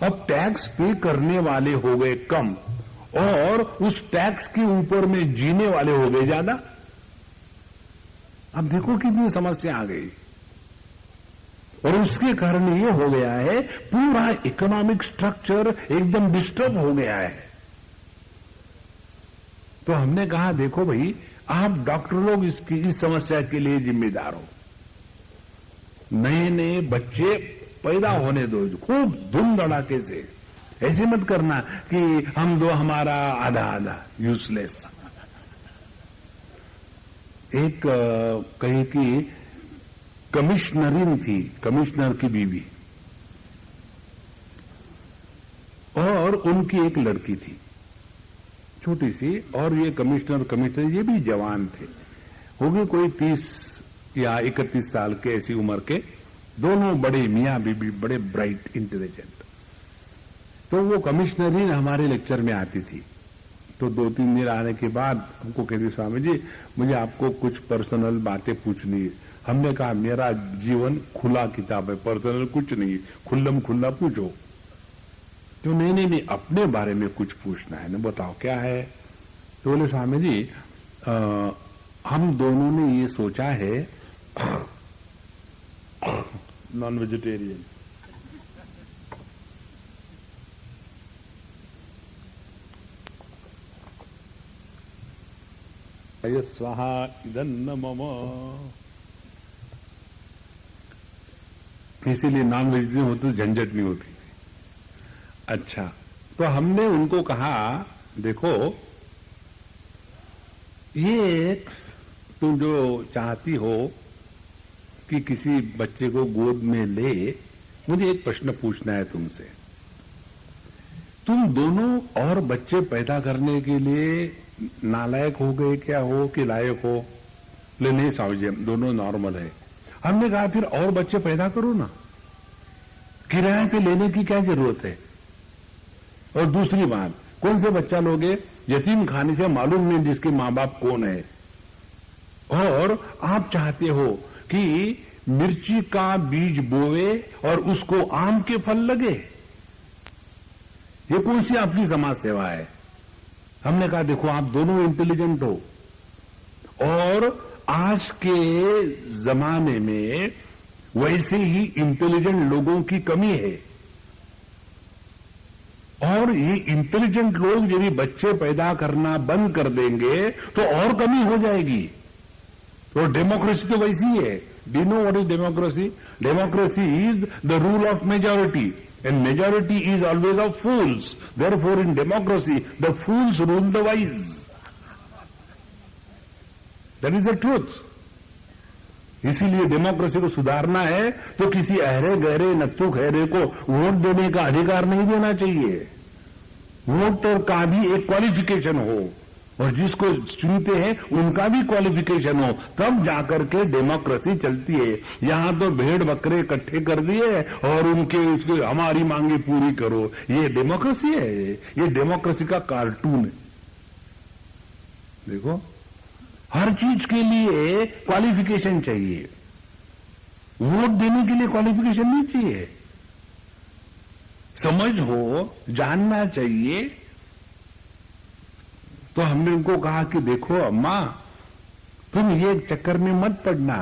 अब टैक्स पे करने वाले हो गए कम, और उस टैक्स के ऊपर में जीने वाले हो गए ज्यादा। अब देखो कितनी समस्या आ गई, और उसके कारण ये हो गया है पूरा इकोनॉमिक स्ट्रक्चर एकदम डिस्टर्ब हो गया है। तो हमने कहा देखो भाई, आप डॉक्टर लोग इस समस्या के लिए जिम्मेदार हो। नए नए बच्चे पैदा होने दो खूब धूम धड़ाके से। ऐसे मत करना कि हम दो हमारा आधा आधा, यूजलेस। एक कहीं की कमिश्नरिन थी, कमिश्नर की बीवी, और उनकी एक लड़की थी छोटी सी, और ये कमिश्नर ये भी जवान थे, हो गए कोई 30 या 31 साल के, ऐसी उम्र के। दोनों बड़े मियां बीबी, बड़े ब्राइट, इंटेलिजेंट। तो वो कमिश्नरिन हमारे लेक्चर में आती थी। तो 2-3 दिन आने के बाद हमको कहती, स्वामी जी मुझे आपको कुछ पर्सनल बातें पूछनी है। हमने कहा मेरा जीवन खुला किताब है, पर्सनल कुछ नहीं, खुल्लम खुल्ला पूछो। तो नहीं, अपने बारे में कुछ पूछना है ना, बताओ क्या है। तो बोले स्वामी जी हम दोनों ने ये सोचा है नॉन वेजिटेरियन। स्वाहा इदन्न मम, इसीलिए नॉन वेजिटेरियन होती तो झंझट नहीं होती। अच्छा, तो हमने उनको कहा देखो ये तुम जो चाहती हो कि किसी बच्चे को गोद में ले, मुझे एक प्रश्न पूछना है तुमसे। तुम दोनों और बच्चे पैदा करने के लिए नालायक हो गए क्या हो कि लायक हो? ले नहीं साहब जी, दोनों नॉर्मल है। हमने कहा फिर और बच्चे पैदा करो ना, किराए पे लेने की क्या जरूरत है? और दूसरी बात, कौन से बच्चा लोगे? यतीम खाने से मालूम नहीं जिसके मां बाप कौन है। और आप चाहते हो कि मिर्ची का बीज बोवे और उसको आम के फल लगे? ये कौन सी आपकी समाज सेवा है? हमने कहा देखो आप दोनों इंटेलिजेंट हो और आज के जमाने में वैसे ही इंटेलिजेंट लोगों की कमी है, और ये इंटेलिजेंट लोग यदि बच्चे पैदा करना बंद कर देंगे तो और कमी हो जाएगी। तो डेमोक्रेसी तो वैसी है। Do you know what is democracy? Democracy is the rule of majority and majority is always of fools. Therefore in democracy the fools rule the wise. That is the truth. इसीलिए democracy को सुधारना है तो किसी अहरे गहरे नत्थु खैरे को vote देने का अधिकार नहीं देना चाहिए। वोटर का भी एक क्वालिफिकेशन हो और जिसको चुनते हैं उनका भी क्वालिफिकेशन हो, तब जाकर के डेमोक्रेसी चलती है। यहां तो भेड़ बकरे इकट्ठे कर दिए और उनके हमारी मांगे पूरी करो, ये डेमोक्रेसी है? ये डेमोक्रेसी का कार्टून है। देखो, हर चीज के लिए क्वालिफिकेशन चाहिए, वोट देने के लिए क्वालिफिकेशन नहीं चाहिए। समझ हो, जानना चाहिए। तो हमने उनको कहा कि देखो अम्मा, तुम ये चक्कर में मत पड़ना।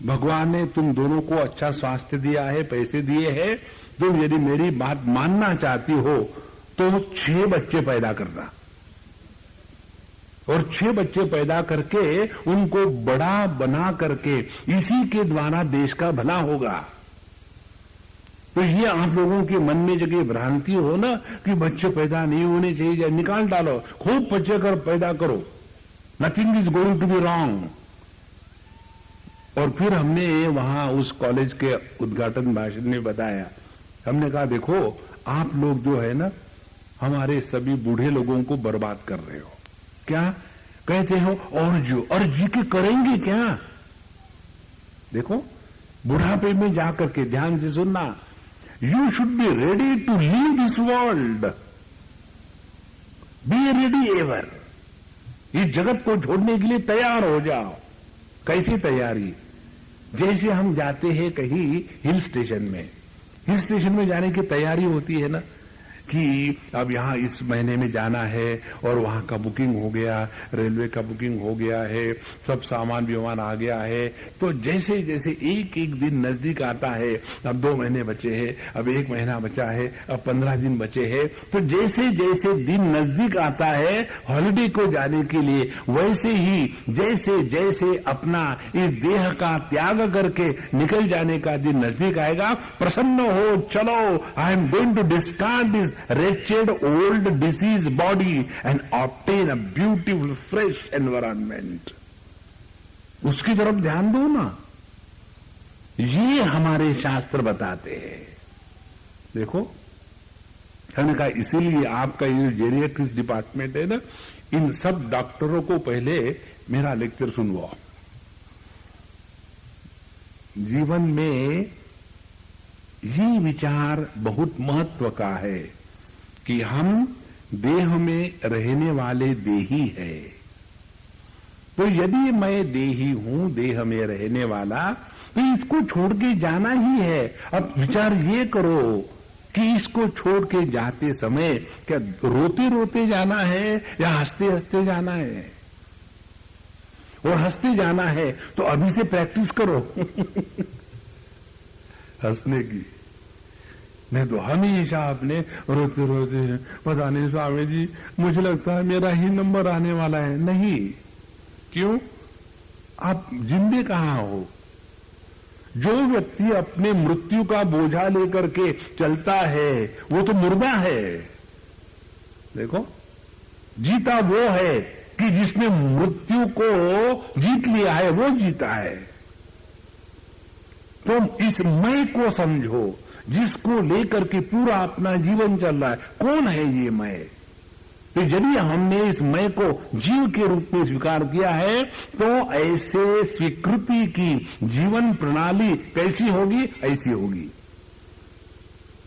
भगवान ने तुम दोनों को अच्छा स्वास्थ्य दिया है, पैसे दिए हैं। तुम यदि मेरी बात मानना चाहती हो तो 6 बच्चे पैदा करना और 6 बच्चे पैदा करके उनको बड़ा बना करके इसी के द्वारा देश का भला होगा। तो ये आप लोगों के मन में जगह भ्रांति हो ना कि बच्चे पैदा नहीं होने चाहिए, निकाल डालो, खूब बच्चे पैदा करो, nothing is going to be wrong. और फिर हमने वहां उस कॉलेज के उद्घाटन भाषण में बताया, हमने कहा देखो आप लोग जो है ना हमारे सभी बूढ़े लोगों को बर्बाद कर रहे हो। क्या कहते हो? और जी के करेंगे क्या? देखो, बुढ़ापे में जाकर के ध्यान से सुनना, you should be ready to leave this world, be ready ever. इस जगत को छोड़ने के लिए तैयार हो जाओ। कैसी तैयारी? जैसे हम जाते हैं कहीं हिल स्टेशन में, हिल स्टेशन में जाने की तैयारी होती है ना कि अब यहां इस महीने में जाना है और वहां का बुकिंग हो गया, रेलवे का बुकिंग हो गया है, सब सामान विमान आ गया है। तो जैसे जैसे एक एक दिन नजदीक आता है, अब 2 महीने बचे हैं, अब 1 महीना बचा है, अब 15 दिन बचे हैं, तो जैसे जैसे दिन नजदीक आता है हॉलिडे को जाने के लिए, वैसे ही जैसे जैसे अपना इस देह का त्याग करके निकल जाने का दिन नजदीक आएगा, प्रसन्न हो, चलो, I am going to discard this wretched old diseased body and obtain a beautiful fresh environment. उसकी तरफ ध्यान दो ना, ये हमारे शास्त्र बताते हैं। देखो, हमने कहा इसीलिए आपका ये जेरियाट्रिक्स डिपार्टमेंट है ना, इन सब डॉक्टरों को पहले मेरा लेक्चर सुनवाओ। जीवन में ये विचार बहुत महत्व का है कि हम देह में रहने वाले देही है। तो यदि मैं देही हूं, देह में रहने वाला, तो इसको छोड़ के जाना ही है। अब विचार ये करो कि इसको छोड़ के जाते समय क्या रोते रोते जाना है या हंसते हंसते जाना है? और हंसते जाना है तो अभी से प्रैक्टिस करो हंसने की। नहीं तो हमेशा आपने रोते रोते पता नहीं स्वामी जी मुझे लगता है मेरा ही नंबर आने वाला है। नहीं, क्यों? आप जिंदे कहां हो? जो व्यक्ति अपने मृत्यु का बोझा लेकर के चलता है वो तो मुर्दा है। देखो, जीता वो है कि जिसने मृत्यु को जीत लिया है, वो जीता है। तुम इस मैं को समझो जिसको लेकर के पूरा अपना जीवन चल रहा है। कौन है ये मैं? तो यदि हमने इस मैं को जीव के रूप में स्वीकार किया है तो ऐसे स्वीकृति की जीवन प्रणाली कैसी होगी? ऐसी होगी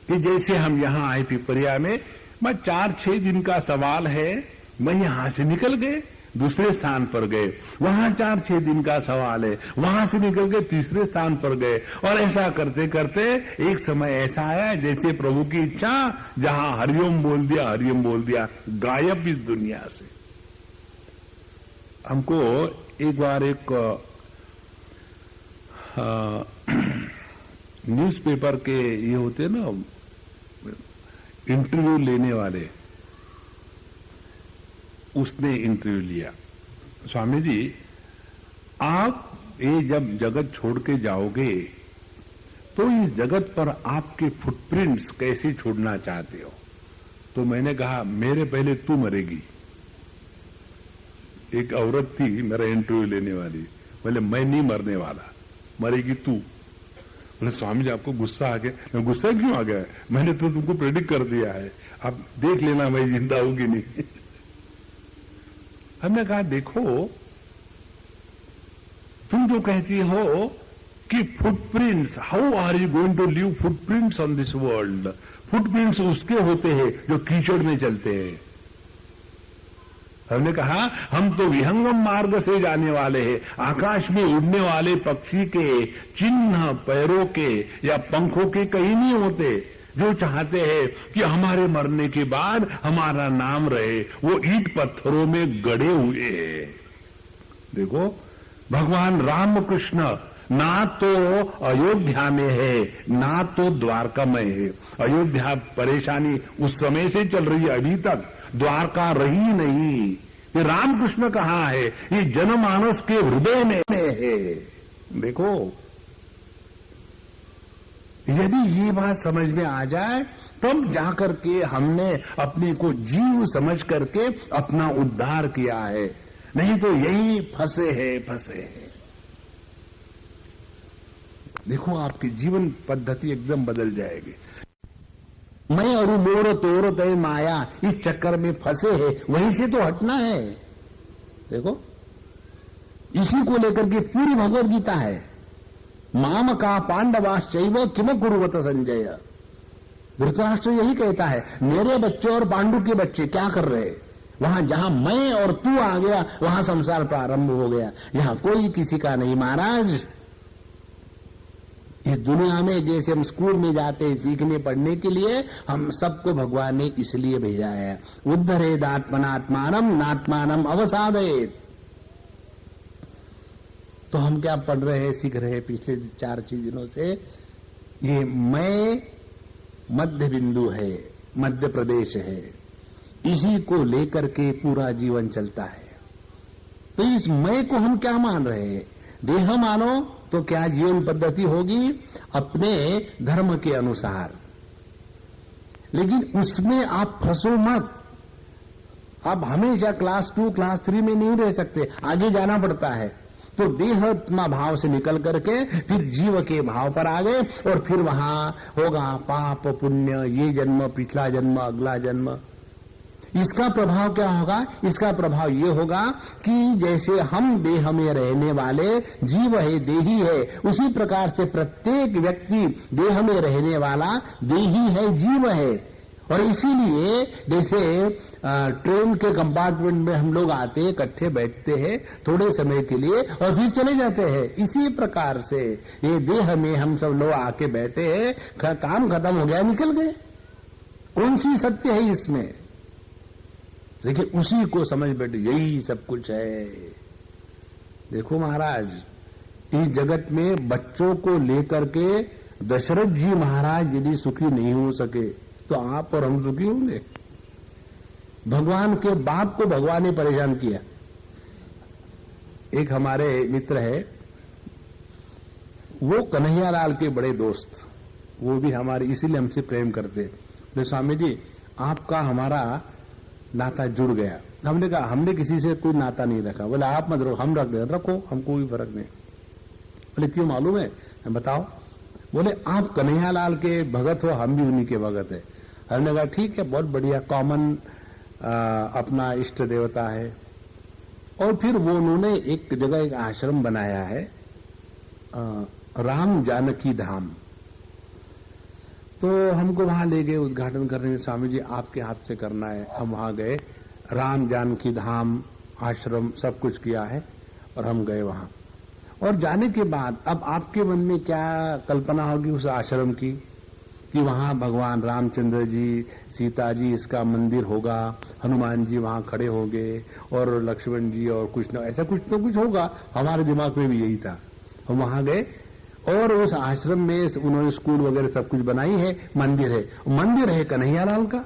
कि जैसे हम यहां आए पिपरिया में, मैं 4-6 दिन का सवाल है, मैं यहां से निकल गए दूसरे स्थान पर गए, वहां 4-6 दिन का सवाल है, वहां से निकल के तीसरे स्थान पर गए, और ऐसा करते करते एक समय ऐसा आया जैसे प्रभु की इच्छा, जहां हरिओम बोल दिया, हरिओम बोल दिया, गायब इस दुनिया से। हमको एक बार एक न्यूज़पेपर के ये होते ना इंटरव्यू लेने वाले, उसने इंटरव्यू लिया, स्वामी जी आप ये जब जगत छोड़ के जाओगे तो इस जगत पर आपके फुटप्रिंट्स कैसे छोड़ना चाहते हो? तो मैंने कहा मेरे पहले तू मरेगी। एक औरत थी मेरा इंटरव्यू लेने वाली, बोले मैं नहीं मरने वाला, मरेगी तू। बोले स्वामी जी आपको गुस्सा आ गया। गुस्सा क्यों आ गया? मैंने तो तुमको प्रेडिक्ट कर दिया है, अब देख लेना मैं जिंदा होगी नहीं। हमने कहा देखो, तुम जो कहती हो कि footprints, how are you going to leave footprints on this world? Footprints उसके होते हैं जो कीचड़ में चलते हैं। हमने कहा हम तो विहंगम मार्ग से जाने वाले हैं, आकाश में उड़ने वाले पक्षी के चिन्ह पैरों के या पंखों के कहीं नहीं होते। जो चाहते हैं कि हमारे मरने के बाद हमारा नाम रहे, वो ईंट पत्थरों में गड़े हुए हैं। देखो, भगवान रामकृष्ण ना तो अयोध्या में है ना तो द्वारका में है। अयोध्या परेशानी उस समय से चल रही है, अभी तक द्वारका रही नहीं। ये रामकृष्ण कहाँ है? ये जनमानस के हृदय में है। देखो, यदि ये बात समझ में आ जाए तब जाकर के हमने अपने को जीव समझ करके अपना उद्धार किया है, नहीं तो यही फंसे हैं। देखो, आपकी जीवन पद्धति एकदम बदल जाएगी। मैं और मोर तोर तय माया, इस चक्कर में फंसे हैं, वहीं से तो हटना है। देखो, इसी को लेकर के पूरी भगवद गीता है। माम का पांडवाश्चैव किम कुर्वत संजय। धृतराष्ट्र यही कहता है, मेरे बच्चे और पांडु के बच्चे क्या कर रहे? वहां जहां मैं और तू आ गया वहां संसार प्रारंभ हो गया। यहां कोई किसी का नहीं। महाराज, इस दुनिया में जैसे हम स्कूल में जाते हैं सीखने पढ़ने के लिए, हम सबको भगवान ने इसलिए भेजा है, उद्धरेदात्मनात्मानम नात्मानम अवसादयेत्। तो हम क्या पढ़ रहे हैं, सीख रहे हैं पिछले 4-6 दिनों से? ये मैं मध्य बिंदु है, मध्य प्रदेश है, इसी को लेकर के पूरा जीवन चलता है। तो इस मैं को हम क्या मान रहे हैं? देह मानो तो क्या जीवन पद्धति होगी? अपने धर्म के अनुसार। लेकिन उसमें आप फंसो मत। आप हमेशा क्लास 2 क्लास 3 में नहीं रह सकते, आगे जाना पड़ता है। तो देहात्मा भाव से निकल करके फिर जीव के भाव पर आ गए, और फिर वहां होगा पाप पुण्य, ये जन्म, पिछला जन्म, अगला जन्म। इसका प्रभाव क्या होगा? इसका प्रभाव ये होगा कि जैसे हम देह में रहने वाले जीव है, देही है, उसी प्रकार से प्रत्येक व्यक्ति देह में रहने वाला देही है, जीव है। और इसीलिए जैसे ट्रेन के कंपार्टमेंट में हम लोग आते हैं, इकट्ठे बैठते हैं थोड़े समय के लिए और फिर चले जाते हैं। इसी प्रकार से ये देह में हम सब लोग आके बैठे हैं, काम खत्म हो गया, निकल गए। कौन सी सत्य है इसमें? देखिए, उसी को समझ बैठे, यही सब कुछ है। देखो महाराज, इस जगत में बच्चों को लेकर के दशरथ जी महाराज यदि सुखी नहीं हो सके तो आप और हम सुखी होंगे? भगवान के बाप को भगवान ने परेशान किया। एक हमारे मित्र है, वो कन्हैयालाल के बड़े दोस्त, वो भी हमारे इसीलिए हमसे प्रेम करते। तो स्वामी जी, आपका हमारा नाता जुड़ गया। हमने कहा हमने किसी से कोई नाता नहीं रखा। बोले आप मत रखो, हम रखो, हमको कोई फर्क नहीं। बोले क्यों मालूम है? बताओ। बोले आप कन्हैयालाल के भगत हो, हम भी उन्हीं के भगत है। हमने कहा ठीक है, बहुत बढ़िया, कॉमन अपना इष्ट देवता है। और फिर वो उन्होंने एक जगह एक आश्रम बनाया है, राम जानकी धाम। तो हमको वहां ले गए उद्घाटन करने। स्वामी जी आपके हाथ से करना है। हम वहां गए, राम जानकी धाम आश्रम सब कुछ किया है और हम गए वहां। और जाने के बाद अब आपके मन में क्या कल्पना होगी उस आश्रम की, कि वहां भगवान रामचंद्र जी, सीता जी, इसका मंदिर होगा, हनुमान जी वहां खड़े होंगे और लक्ष्मण जी और कुछ न ऐसा कुछ तो कुछ होगा। हमारे दिमाग में भी यही था। हम वहां गए और उस आश्रम में उन्होंने स्कूल वगैरह सब कुछ बनाई है, मंदिर है कन्हैयालाल का।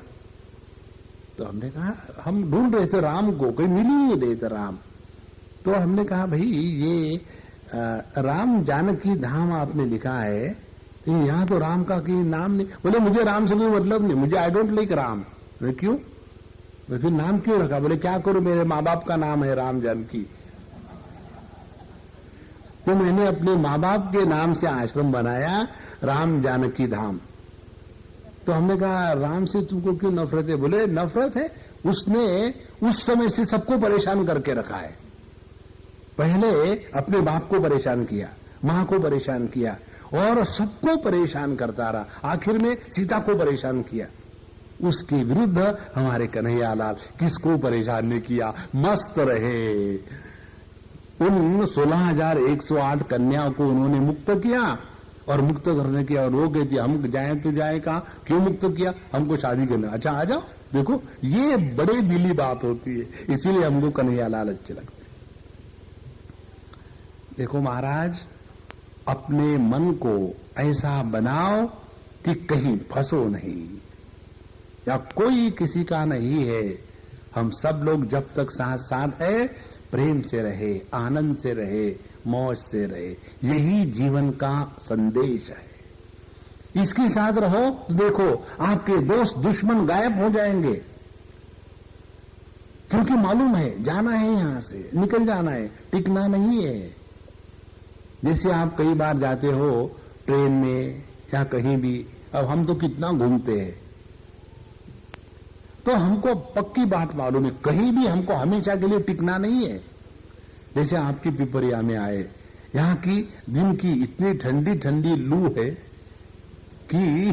तो हमने कहा, हम ढूंढ रहे थे राम को, कोई मिल ही नहीं रहे थे राम। तो हमने कहा भाई ये राम जानकी धाम आपने लिखा है, यहां तो राम का कोई नाम नहीं। बोले मुझे राम से कोई मतलब नहीं, मुझे आई डोंट लाइक राम। बोले क्यों? फिर नाम क्यों रखा? बोले क्या करूं, मेरे माँ बाप का नाम है राम जानकी, तो मैंने अपने माँ बाप के नाम से आश्रम बनाया राम जानकी धाम। तो हमने कहा राम से तुमको क्यों नफरत है? बोले नफरत है, उसने उस समय से सबको परेशान करके रखा है। पहले अपने बाप को परेशान किया, मां को परेशान किया और सबको परेशान करता रहा, आखिर में सीता को परेशान किया। उसके विरुद्ध हमारे कन्हैयालाल किसको परेशान नहीं किया, मस्त रहे। उन 16,108 कन्याओं को उन्होंने मुक्त किया और मुक्त करने की और वो कहती हम जाएं तो जाएं कहां, क्यों मुक्त किया? हमको शादी करना। अच्छा आ जाओ। देखो ये बड़े दिली बात होती है, इसीलिए हमको कन्हैयालाल अच्छे लगते। देखो महाराज, अपने मन को ऐसा बनाओ कि कहीं फंसो नहीं, या कोई किसी का नहीं है। हम सब लोग जब तक साथ साथ है, प्रेम से रहे, आनंद से रहे, मौज से रहे, यही जीवन का संदेश है। इसके साथ रहो तो देखो आपके दोस्त दुश्मन गायब हो जाएंगे, क्योंकि मालूम है जाना है, यहां से निकल जाना है, टिकना नहीं है। जैसे आप कई बार जाते हो ट्रेन में या कहीं भी, अब हम तो कितना घूमते हैं, तो हमको पक्की बात मालूम है कहीं भी हमको हमेशा के लिए टिकना नहीं है। जैसे आपकी पिपरिया में आए, यहां की दिन की इतनी ठंडी ठंडी लू है कि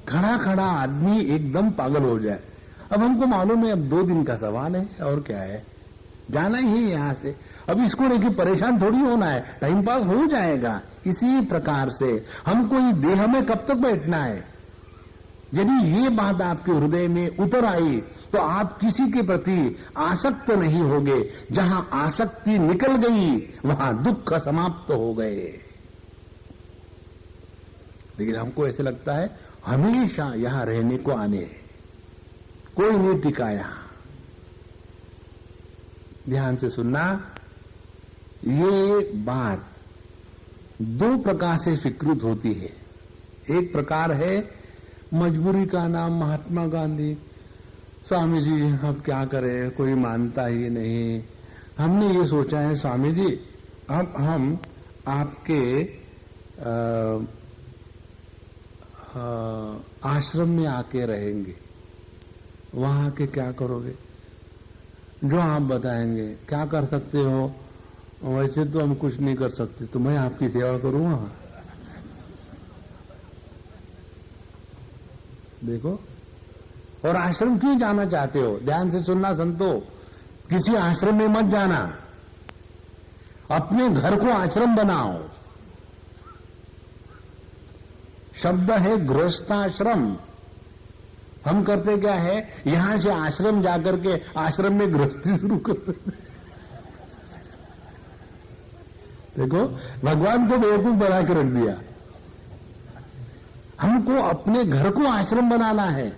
खड़ा खड़ा आदमी एकदम पागल हो जाए। अब हमको मालूम है अब 2 दिन का सवाल है और क्या है, जाना ही है यहां से। अब इसको लेकर परेशान थोड़ी होना है, टाइम पास हो जाएगा। इसी प्रकार से हमको इस देह में कब तक बैठना है? यदि ये बात आपके हृदय में उतर आई तो आप किसी के प्रति आसक्त नहीं होगे। जहां आसक्ति निकल गई वहां दुख समाप्त हो गए। लेकिन हमको ऐसे लगता है हमेशा यहां रहने को आने, कोई नहीं टिका यहां। ध्यान से सुनना, ये बात 2 प्रकार से स्वीकृत होती है। एक प्रकार है मजबूरी का नाम महात्मा गांधी, स्वामी जी अब क्या करें, कोई मानता ही नहीं। हमने ये सोचा है स्वामी जी अब हम आपके आश्रम में आके रहेंगे, वहां के क्या करोगे? जो आप बताएंगे। क्या कर सकते हो? वैसे तो हम कुछ नहीं कर सकते, तो मैं आपकी सेवा करूंगा। देखो और आश्रम क्यों जाना चाहते हो? ध्यान से सुनना संतो, किसी आश्रम में मत जाना, अपने घर को आश्रम बनाओ। शब्द है गृहस्थाश्रम। हम करते क्या है, यहां से आश्रम जाकर के आश्रम में गृहस्थी शुरू कर। देखो, भगवान को बेवकूफ बना के रख दिया। हमको अपने घर को आश्रम बनाना है।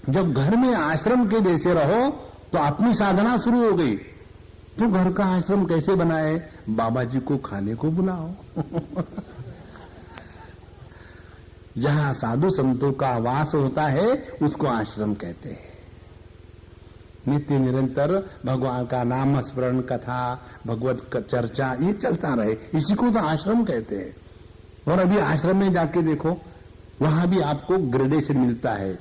जब घर में आश्रम के जैसे रहो तो अपनी साधना शुरू हो गई। तो घर का आश्रम कैसे बनाए? बाबा जी को खाने को बुलाओ। जहां साधु संतों का वास होता है उसको आश्रम कहते हैं। नित्य निरंतर भगवान का नाम स्मरण, कथा, भगवत चर्चा ये चलता रहे, इसी को तो आश्रम कहते हैं। और अभी आश्रम में जाके देखो, वहां भी आपको ग्रेडेशन मिलता है।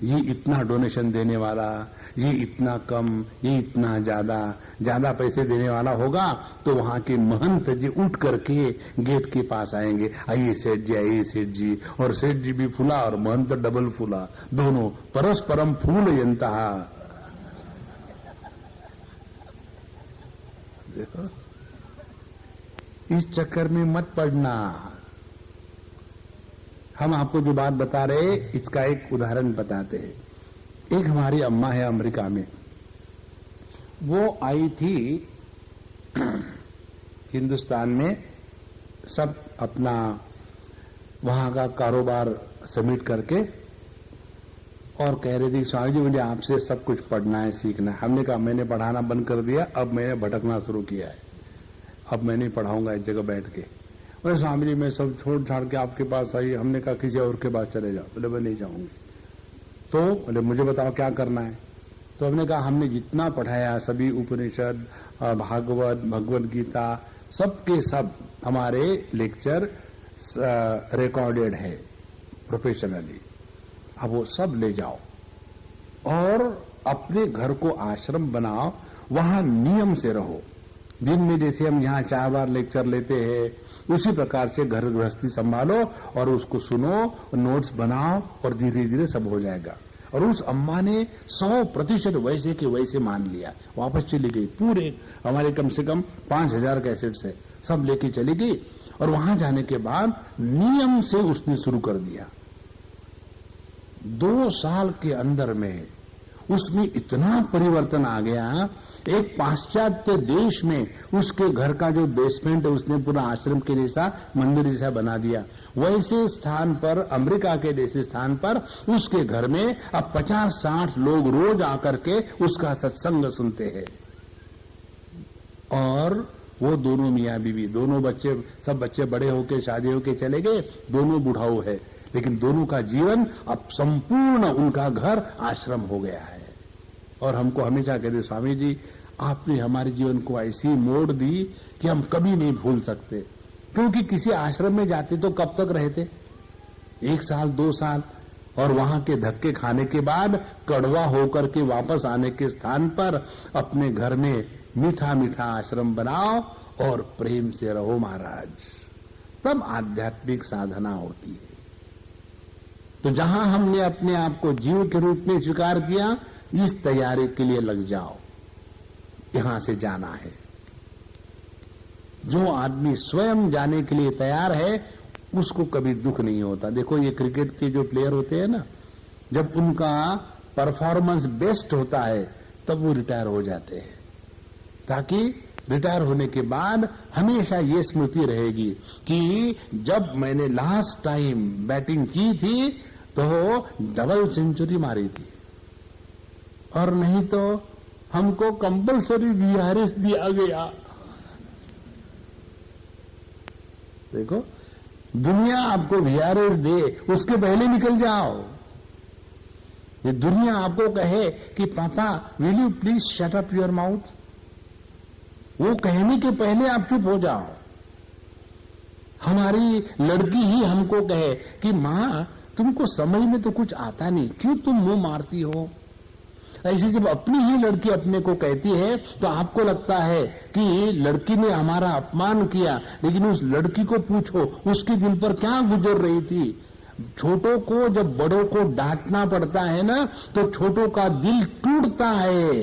ये इतना डोनेशन देने वाला, ये इतना कम, ये इतना ज्यादा पैसे देने वाला होगा तो वहां के महंत जी उठ करके गेट के पास आएंगे, आइए सेठ जी, आइए सेठ जी। और सेठ जी भी फूला और महंत डबल फूला, दोनों परस्परम फूलयंता। देखो, इस चक्कर में मत पड़ना। हम आपको जो बात बता रहे इसका एक उदाहरण बताते हैं। एक हमारी अम्मा है अमेरिका में, वो आई थी हिंदुस्तान में, सब अपना वहां का कारोबार समेट करके, और कह रही थी स्वामी जी मुझे आपसे सब कुछ पढ़ना है, सीखना है। हमने कहा मैंने पढ़ाना बंद कर दिया, अब मैंने भटकना शुरू किया है, अब मैं नहीं पढ़ाऊंगा एक जगह बैठ के। बोले स्वामी जी मैं सब छोड़ छाड़ के आपके पास आई। हमने कहा किसी और के पास चले जाओ। बोले मैं नहीं जाऊंगी। तो बोले मुझे बताओ क्या करना है। तो हमने कहा हमने जितना पढ़ाया, सभी उपनिषद, भागवत, भगवत गीता, सबके सब हमारे लेक्चर रिकॉर्डेड है प्रोफेशनली। अब वो सब ले जाओ और अपने घर को आश्रम बनाओ, वहां नियम से रहो। दिन में जैसे हम यहाँ 4 बार लेक्चर लेते हैं, उसी प्रकार से घर गृहस्थी संभालो और उसको सुनो, नोट्स बनाओ और धीरे धीरे सब हो जाएगा। और उस अम्मा ने 100% वैसे के वैसे मान लिया, वापस चली गई। पूरे हमारे कम से कम 5000 कैसेट्स है, सब लेके चली गई। और वहां जाने के बाद नियम से उसने शुरू कर दिया। 2 साल के अंदर में उसमें इतना परिवर्तन आ गया। एक पाश्चात्य देश में उसके घर का जो बेसमेंट है उसने पूरा आश्रम के जैसा, मंदिर जैसा बना दिया। वैसे स्थान पर, अमेरिका के जैसे स्थान पर उसके घर में अब 50-60 लोग रोज आकर के उसका सत्संग सुनते हैं। और वो दोनों मियां बीवी, दोनों बच्चे, सब बच्चे बड़े होके शादी होके चले गए, दोनों बुढ़ाऊ है, लेकिन दोनों का जीवन अब संपूर्ण उनका घर आश्रम हो गया है। और हमको हमेशा कहते स्वामी जी आपने हमारे जीवन को ऐसी मोड़ दी कि हम कभी नहीं भूल सकते। क्योंकि किसी आश्रम में जाते तो कब तक रहते? 1 साल 2 साल, और वहां के धक्के खाने के बाद कड़वा होकर के वापस आने के स्थान पर अपने घर में मीठा मीठा आश्रम बनाओ और प्रेम से रहो महाराज, तब आध्यात्मिक साधना होती है। तो जहां हमने अपने आप को जीव के रूप में स्वीकार किया, इस तैयारी के लिए लग जाओ, यहां से जाना है। जो आदमी स्वयं जाने के लिए तैयार है उसको कभी दुख नहीं होता। देखो ये क्रिकेट के जो प्लेयर होते हैं ना, जब उनका परफॉर्मेंस बेस्ट होता है तब वो रिटायर हो जाते हैं, ताकि रिटायर होने के बाद हमेशा ये स्मृति रहेगी कि जब मैंने लास्ट टाइम बैटिंग की थी तो डबल सेंचुरी मारी थी, और नहीं तो हमको कंपलसरी वीआरएस दिया गया। देखो दुनिया आपको वीआरएस दे उसके पहले निकल जाओ। ये दुनिया आपको कहे कि पापा will you please shut up your mouth, वो कहने के पहले आप चुप हो जाओ। हमारी लड़की ही हमको कहे कि मां तुमको समझ में तो कुछ आता नहीं, क्यों तुम मुंह मारती हो। ऐसे जब अपनी ही लड़की अपने को कहती है तो आपको लगता है कि लड़की ने हमारा अपमान किया, लेकिन उस लड़की को पूछो उसके दिल पर क्या गुजर रही थी। छोटों को जब बड़ों को डांटना पड़ता है ना, तो छोटों का दिल टूटता है।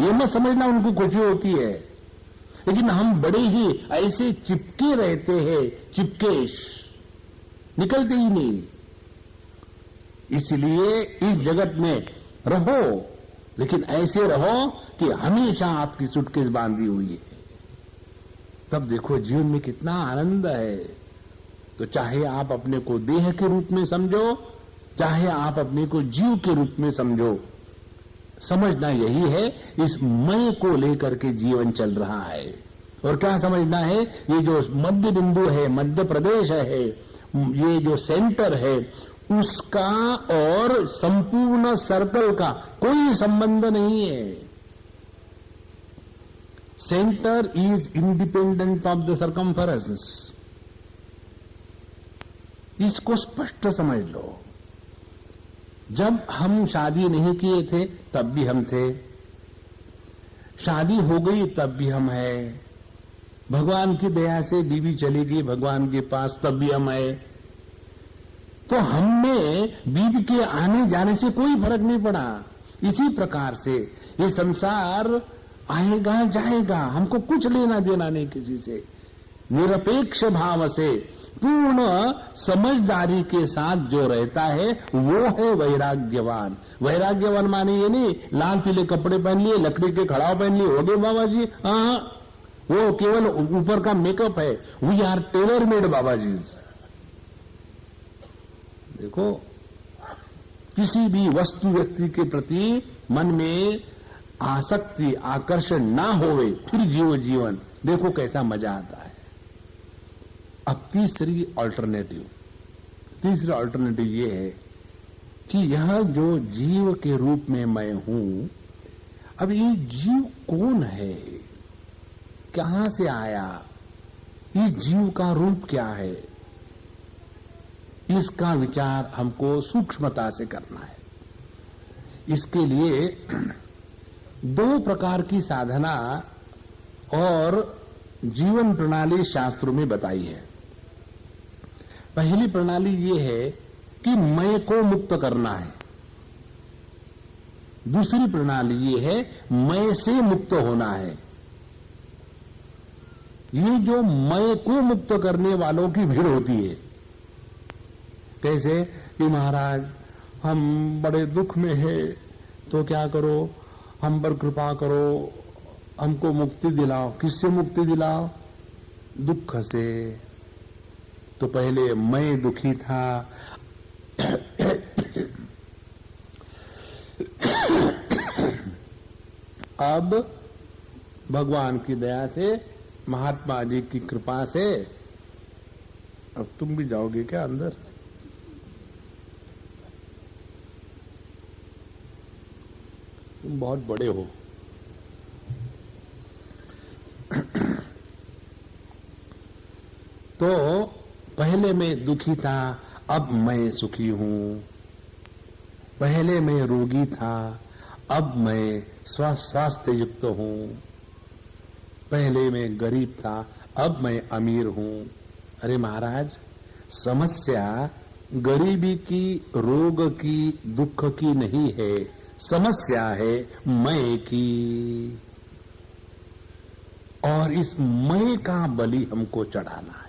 ये मत समझना उनको खुशी होती है, लेकिन हम बड़े ही ऐसे चिपके रहते हैं, चिपकेश निकलते ही नहीं। इसलिए इस जगत में रहो, लेकिन ऐसे रहो कि हमेशा आपकी सूटकेस बांधी हुई है। तब देखो जीवन में कितना आनंद है। तो चाहे आप अपने को देह के रूप में समझो, चाहे आप अपने को जीव के रूप में समझो, समझना यही है, इस मैं को लेकर के जीवन चल रहा है। और क्या समझना है, ये जो मध्य बिंदु है, मध्य प्रदेश है, ये जो सेंटर है, उसका और संपूर्ण सर्कल का कोई संबंध नहीं है। Centre is independent of the circumference. इसको स्पष्ट समझ लो। जब हम शादी नहीं किए थे तब भी हम थे, शादी हो गई तब भी हम हैं, भगवान की दया से बीवी चली गई भगवान के पास तब भी हम हैं। तो हमें बीवी के आने जाने से कोई फर्क नहीं पड़ा। इसी प्रकार से ये संसार आएगा जाएगा, हमको कुछ लेना देना नहीं किसी से। निरपेक्ष भाव से पूर्ण समझदारी के साथ जो रहता है वो है वैराग्यवान। वैराग्यवान माने ये नहीं लाल पीले कपड़े पहन लिए, लकड़ी के खड़ाव पहन लिए, हो गए बाबा जी। हाँ, वो केवल ऊपर का मेकअप है। वी आर टेलर मेड बाबा जी। देखो, किसी भी वस्तु व्यक्ति के प्रति मन में आसक्ति आकर्षण ना होवे, फिर जीवो जीवन। देखो कैसा मजा आता है। अब तीसरी अल्टरनेटिव ये है कि यह जो जीव के रूप में मैं हूं, अब ये जीव कौन है, कहां से आया, इस जीव का रूप क्या है, इसका विचार हमको सूक्ष्मता से करना है। इसके लिए दो प्रकार की साधना और जीवन प्रणाली शास्त्रों में बताई है। पहली प्रणाली ये है कि मैं को मुक्त करना है। दूसरी प्रणाली ये है मैं से मुक्त होना है। ये जो मैं को मुक्त करने वालों की भीड़ होती है। कैसे कि महाराज हम बड़े दुख में है तो क्या करो, हम पर कृपा करो, हमको मुक्ति दिलाओ। किससे मुक्ति दिलाओ? दुख से। तो पहले मैं दुखी था, अब भगवान की दया से, महात्मा जी की कृपा से, अब तुम भी जाओगे क्या अंदर? तुम बहुत बड़े हो। तो पहले मैं दुखी था, अब मैं सुखी हूं। पहले मैं रोगी था, अब मैं स्वास्थ्य युक्त हूं। पहले मैं गरीब था, अब मैं अमीर हूं। अरे महाराज, समस्या गरीबी की, रोग की, दुख की नहीं है, समस्या है मैं की। और इस मैं का बलि हमको चढ़ाना है।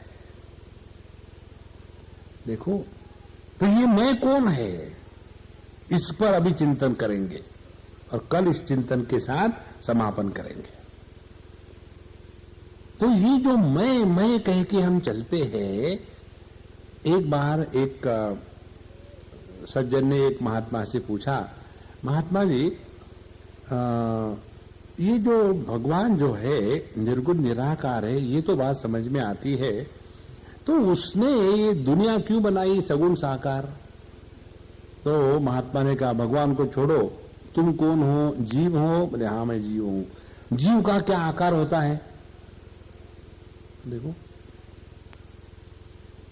देखो, तो ये मैं कौन है, इस पर अभी चिंतन करेंगे और कल इस चिंतन के साथ समापन करेंगे। तो ये जो मैं कह के हम चलते हैं, एक बार एक सज्जन ने एक महात्मा से पूछा, महात्मा जी ये जो भगवान जो है निर्गुण निराकार है, ये तो बात समझ में आती है, तो उसने ये दुनिया क्यों बनाई सगुण साकार? तो महात्मा ने कहा भगवान को छोड़ो, तुम कौन हो, जीव हो? बोले हाँ मैं जीव हूं। जीव का क्या आकार होता है? देखो,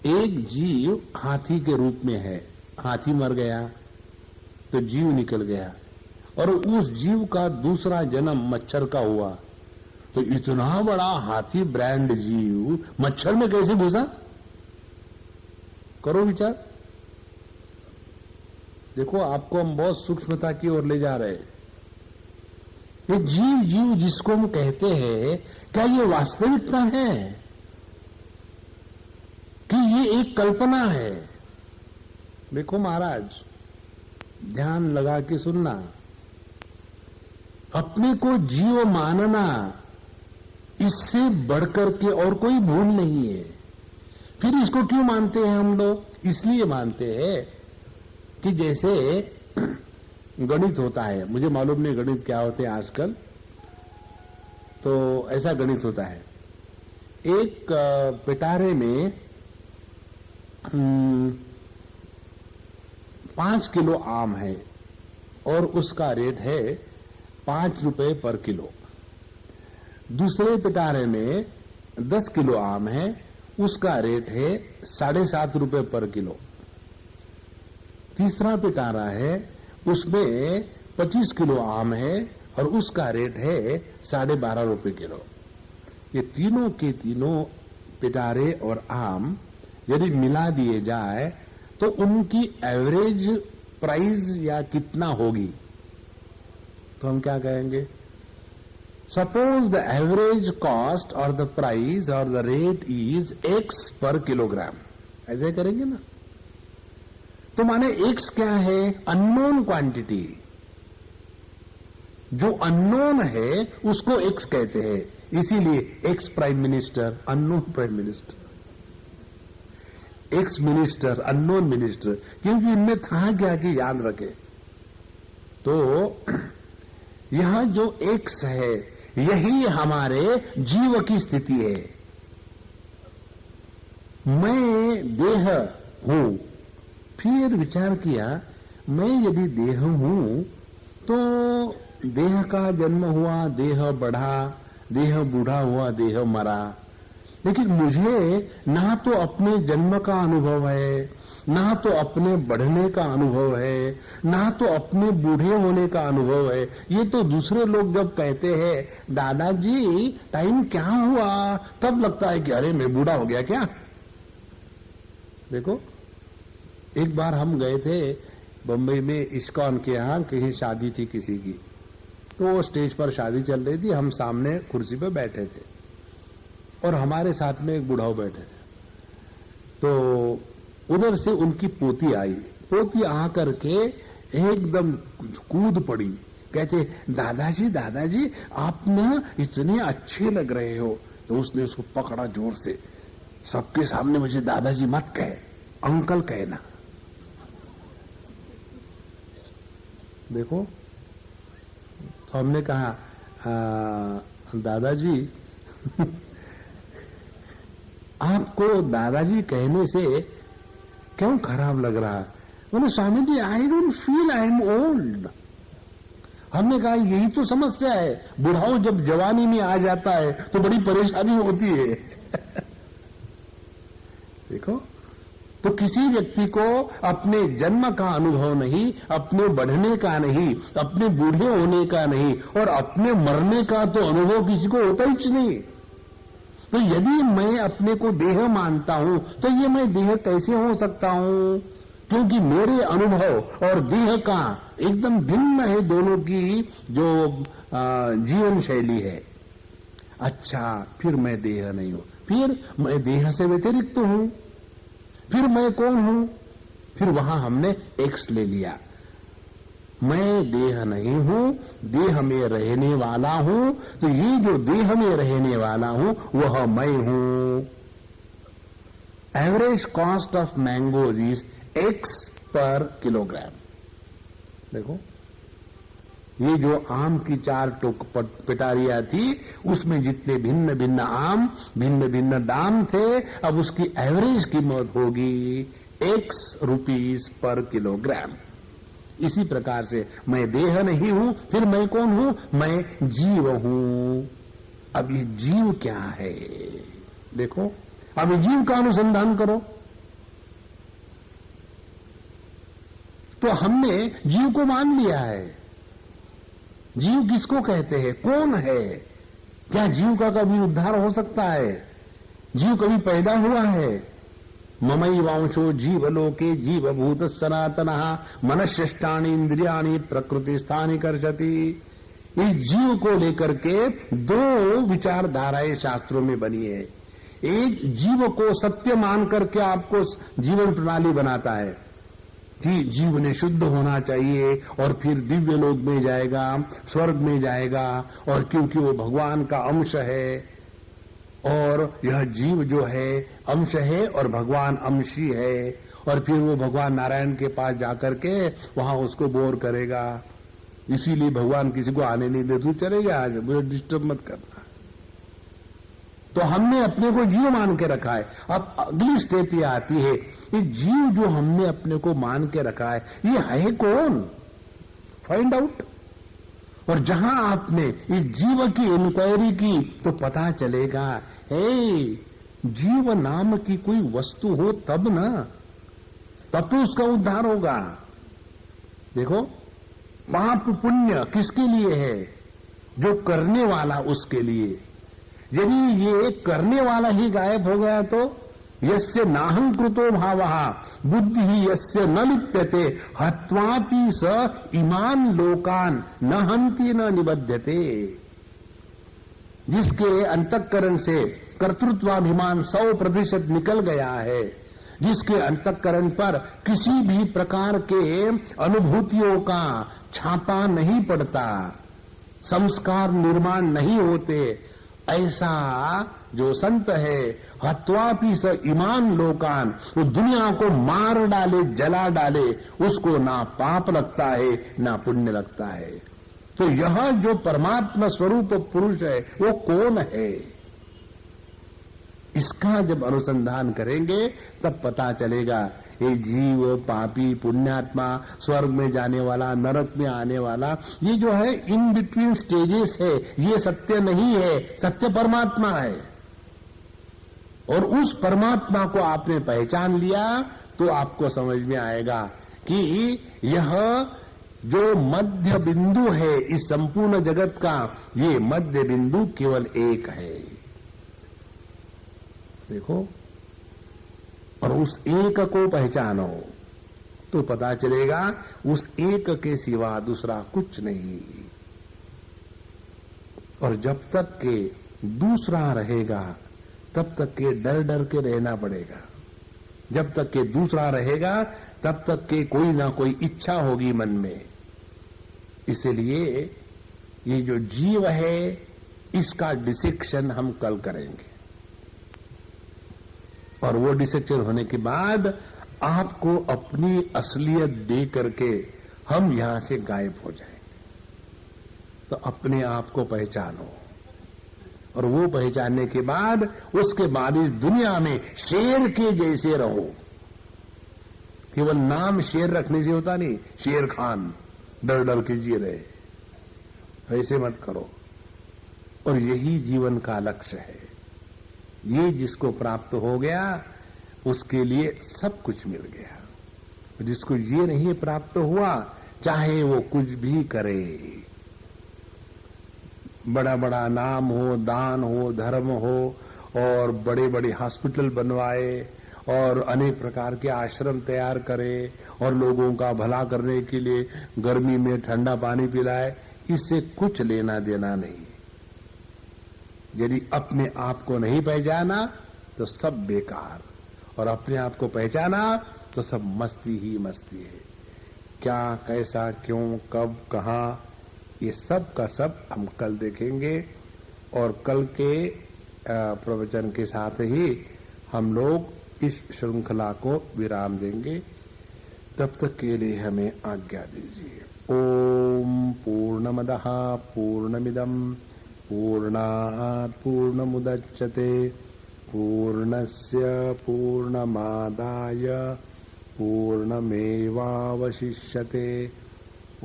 एक जीव हाथी के रूप में है, हाथी मर गया तो जीव निकल गया, और उस जीव का दूसरा जन्म मच्छर का हुआ। तो इतना बड़ा हाथी ब्रांड जीव मच्छर में कैसे घुसा? करो विचार। देखो, आपको हम बहुत सूक्ष्मता की ओर ले जा रहे हैं। ये जीव जीव जिसको हम कहते हैं, क्या ये वास्तविकता है कि ये एक कल्पना है? देखो महाराज, ध्यान लगा के सुनना। अपने को जीव मानना, इससे बढ़कर के और कोई भूल नहीं है। फिर इसको क्यों मानते हैं हम लोग? इसलिए मानते हैं कि जैसे गणित होता है, मुझे मालूम नहीं गणित क्या होते हैं आजकल, तो ऐसा गणित होता है। एक पिटारे में 5 किलो आम है और उसका रेट है 5 रुपए पर किलो। दूसरे पिटारे में 10 किलो आम है, उसका रेट है 7.5 रुपए पर किलो। तीसरा पिटारा है, उसमें 25 किलो आम है और उसका रेट है 12.5 रुपए किलो। ये तीनों के तीनों पिटारे और आम यदि मिला दिए जाए तो उनकी एवरेज प्राइस या कितना होगी, तो हम क्या कहेंगे? सपोज द एवरेज कॉस्ट और द प्राइस और द रेट इज X पर किलोग्राम, ऐसे करेंगे ना? तो माने X क्या है? Unknown quantity. जो अननोन है उसको X कहते हैं, इसीलिए X prime minister, unknown prime minister, X minister, unknown minister, क्योंकि इनमें था क्या कि याद रखे। तो यहां जो X है, यही हमारे जीव की स्थिति है। मैं देह हूं। फिर विचार किया, मैं यदि देह हूं तो देह का जन्म हुआ, देह बढ़ा, देह बूढ़ा हुआ, देह मरा, लेकिन मुझे ना तो अपने जन्म का अनुभव है, ना तो अपने बढ़ने का अनुभव है, ना तो अपने बूढ़े होने का अनुभव है। ये तो दूसरे लोग जब कहते हैं दादाजी टाइम क्या हुआ, तब लगता है कि अरे मैं बूढ़ा हो गया क्या। देखो, एक बार हम गए थे बंबई में इस्कॉन के यहां, कहीं शादी थी किसी की, तो स्टेज पर शादी चल रही थी, हम सामने कुर्सी पर बैठे थे और हमारे साथ में एक बुढ़ाऊ बैठे थे। तो उधर से उनकी पोती आई, पोती आकर के एकदम कूद पड़ी, कहते दादाजी दादाजी आप ना इतने अच्छे लग रहे हो। तो उसने उसको पकड़ा जोर से, सबके सामने मुझे दादाजी मत कहे, अंकल कहना। देखो, तो हमने कहा दादाजी आपको दादाजी कहने से क्यों खराब लग रहा? बोले Swami ji I don't feel I am old. हमने कहा यही तो समस्या है, बुढ़ाओ जब जवानी में आ जाता है तो बड़ी परेशानी होती है। देखो, तो किसी व्यक्ति को अपने जन्म का अनुभव नहीं, अपने बढ़ने का नहीं, अपने बूढ़े होने का नहीं, और अपने मरने का तो अनुभव किसी को होता ही नहीं। तो यदि मैं अपने को देह मानता हूं तो ये मैं देह कैसे हो सकता हूं? क्योंकि मेरे अनुभव और देह का एकदम भिन्न है, दोनों की जो जीवन शैली है। अच्छा, फिर मैं देह नहीं हूं, फिर मैं देह से व्यतिरिक्त हूं, फिर मैं कौन हूं? फिर वहां हमने X ले लिया। मैं देह नहीं हूं, देह में रहने वाला हूं, तो ये जो देह में रहने वाला हूं वह मैं हूं। Average cost of mangoes is X पर किलोग्राम। देखो, ये जो आम की 4 पिटारियां थी, उसमें जितने भिन्न भिन्न आम, भिन्न भिन्न दाम थे, अब उसकी एवरेज कीमत होगी X रुपीस पर किलोग्राम। इसी प्रकार से मैं देह नहीं हूं, फिर मैं कौन हूं? मैं जीव हूं। अब ये जीव क्या है? देखो, अब जीव का अनुसंधान करो। तो हमने जीव को मान लिया है। जीव किसको कहते हैं? कौन है? क्या जीव का कभी उद्धार हो सकता है? जीव कभी पैदा हुआ है? ममैवांशो जीवलोके जीवभूत सनातनः मनश्चेष्टानि इंद्रियाणि प्रकृति स्थानि कर्षति। इस जीव को लेकर के दो विचारधाराएं शास्त्रों में बनी है। एक जीव को सत्य मान करके आपको जीवन प्रणाली बनाता है कि जीव ने शुद्ध होना चाहिए और फिर दिव्य लोक में जाएगा, स्वर्ग में जाएगा, और क्योंकि वो भगवान का अंश है और यह जीव जो है अंश है और भगवान अंशी है, और फिर वो भगवान नारायण के पास जाकर के वहां उसको बोर करेगा। इसीलिए भगवान किसी को आने नहीं दे, तू चलेगा आज, मुझे डिस्टर्ब मत करना। तो हमने अपने को जीव मान के रखा है। अब अगली स्टेप ये आती है, ये जीव जो हमने अपने को मान के रखा है ये है कौन, फाइंड आउट। और जहां आपने इस जीव की इंक्वायरी की तो पता चलेगा, हे जीव नाम की कोई वस्तु हो तब ना, तब तो उसका उद्धार होगा। देखो, पाप पुण्य किसके लिए है, जो करने वाला उसके लिए। यदि ये करने वाला ही गायब हो गया तो यस्य नाहंकृतो भावः बुद्धि यस्य न लिप्यते हत्वापि स इमान लोकान न हंति न निबध्यते। जिसके अंतःकरण से कर्तृत्वाभिमान 100% निकल गया है, जिसके अंतःकरण पर किसी भी प्रकार के अनुभूतियों का छापा नहीं पड़ता, संस्कार निर्माण नहीं होते, ऐसा जो संत है हत्वापि स ईमान लोकान, वो दुनिया को मार डाले, जला डाले, उसको ना पाप लगता है ना पुण्य लगता है। तो यह जो परमात्मा स्वरूप पुरुष है वो कौन है, इसका जब अनुसंधान करेंगे तब पता चलेगा। ये जीव, पापी, पुण्यात्मा, स्वर्ग में जाने वाला, नरक में आने वाला, ये जो है इन बिटवीन स्टेजेस है, ये सत्य नहीं है, सत्य परमात्मा है। और उस परमात्मा को आपने पहचान लिया तो आपको समझ में आएगा कि यह जो मध्य बिंदु है इस संपूर्ण जगत का, ये मध्य बिंदु केवल एक है। देखो, और उस एक को पहचानो तो पता चलेगा उस एक के सिवा दूसरा कुछ नहीं। और जब तक के दूसरा रहेगा तब तक के डर डर के रहना पड़ेगा। जब तक के दूसरा रहेगा तब तक के कोई ना कोई इच्छा होगी मन में। इसलिए ये जो जीव है इसका डिसेक्शन हम कल करेंगे, और वो डिसेक्शन होने के बाद आपको अपनी असलियत दे करके हम यहां से गायब हो जाएंगे। तो अपने आप को पहचानो, और वो पहचानने के बाद उसके बाद इस दुनिया में शेर के जैसे रहो। केवल नाम शेर रखने से होता नहीं, शेर खान डर डर के जी रहे, वैसे मत करो। और यही जीवन का लक्ष्य है। ये जिसको प्राप्त हो गया उसके लिए सब कुछ मिल गया। जिसको ये नहीं प्राप्त हुआ, चाहे वो कुछ भी करे, बड़ा बड़ा नाम हो, दान हो, धर्म हो, और बड़े बड़े हॉस्पिटल बनवाए और अनेक प्रकार के आश्रम तैयार करे और लोगों का भला करने के लिए गर्मी में ठंडा पानी पिलाए, इससे कुछ लेना देना नहीं। यदि अपने आप को नहीं पहचाना तो सब बेकार, और अपने आप को पहचाना तो सब मस्ती ही मस्ती है। क्या, कैसा, क्यों, कब, कहां, ये सब का सब हम कल देखेंगे। और कल के प्रवचन के साथ ही हम लोग इस श्रृंखला को विराम देंगे। तब तक के लिए हमें आज्ञा दीजिए। ओम पूर्णमदः पूर्णमिदम् पूर्णात् पूर्णमुदच्यते पूर्णस्य पूर्णमादाय पूर्णमेवावशिष्यते।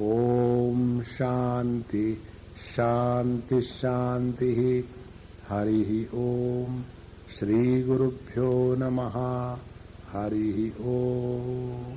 ओम शांति शांति शांति। हरि ओम। श्री गुरुभ्यो नमः। हरि ओम।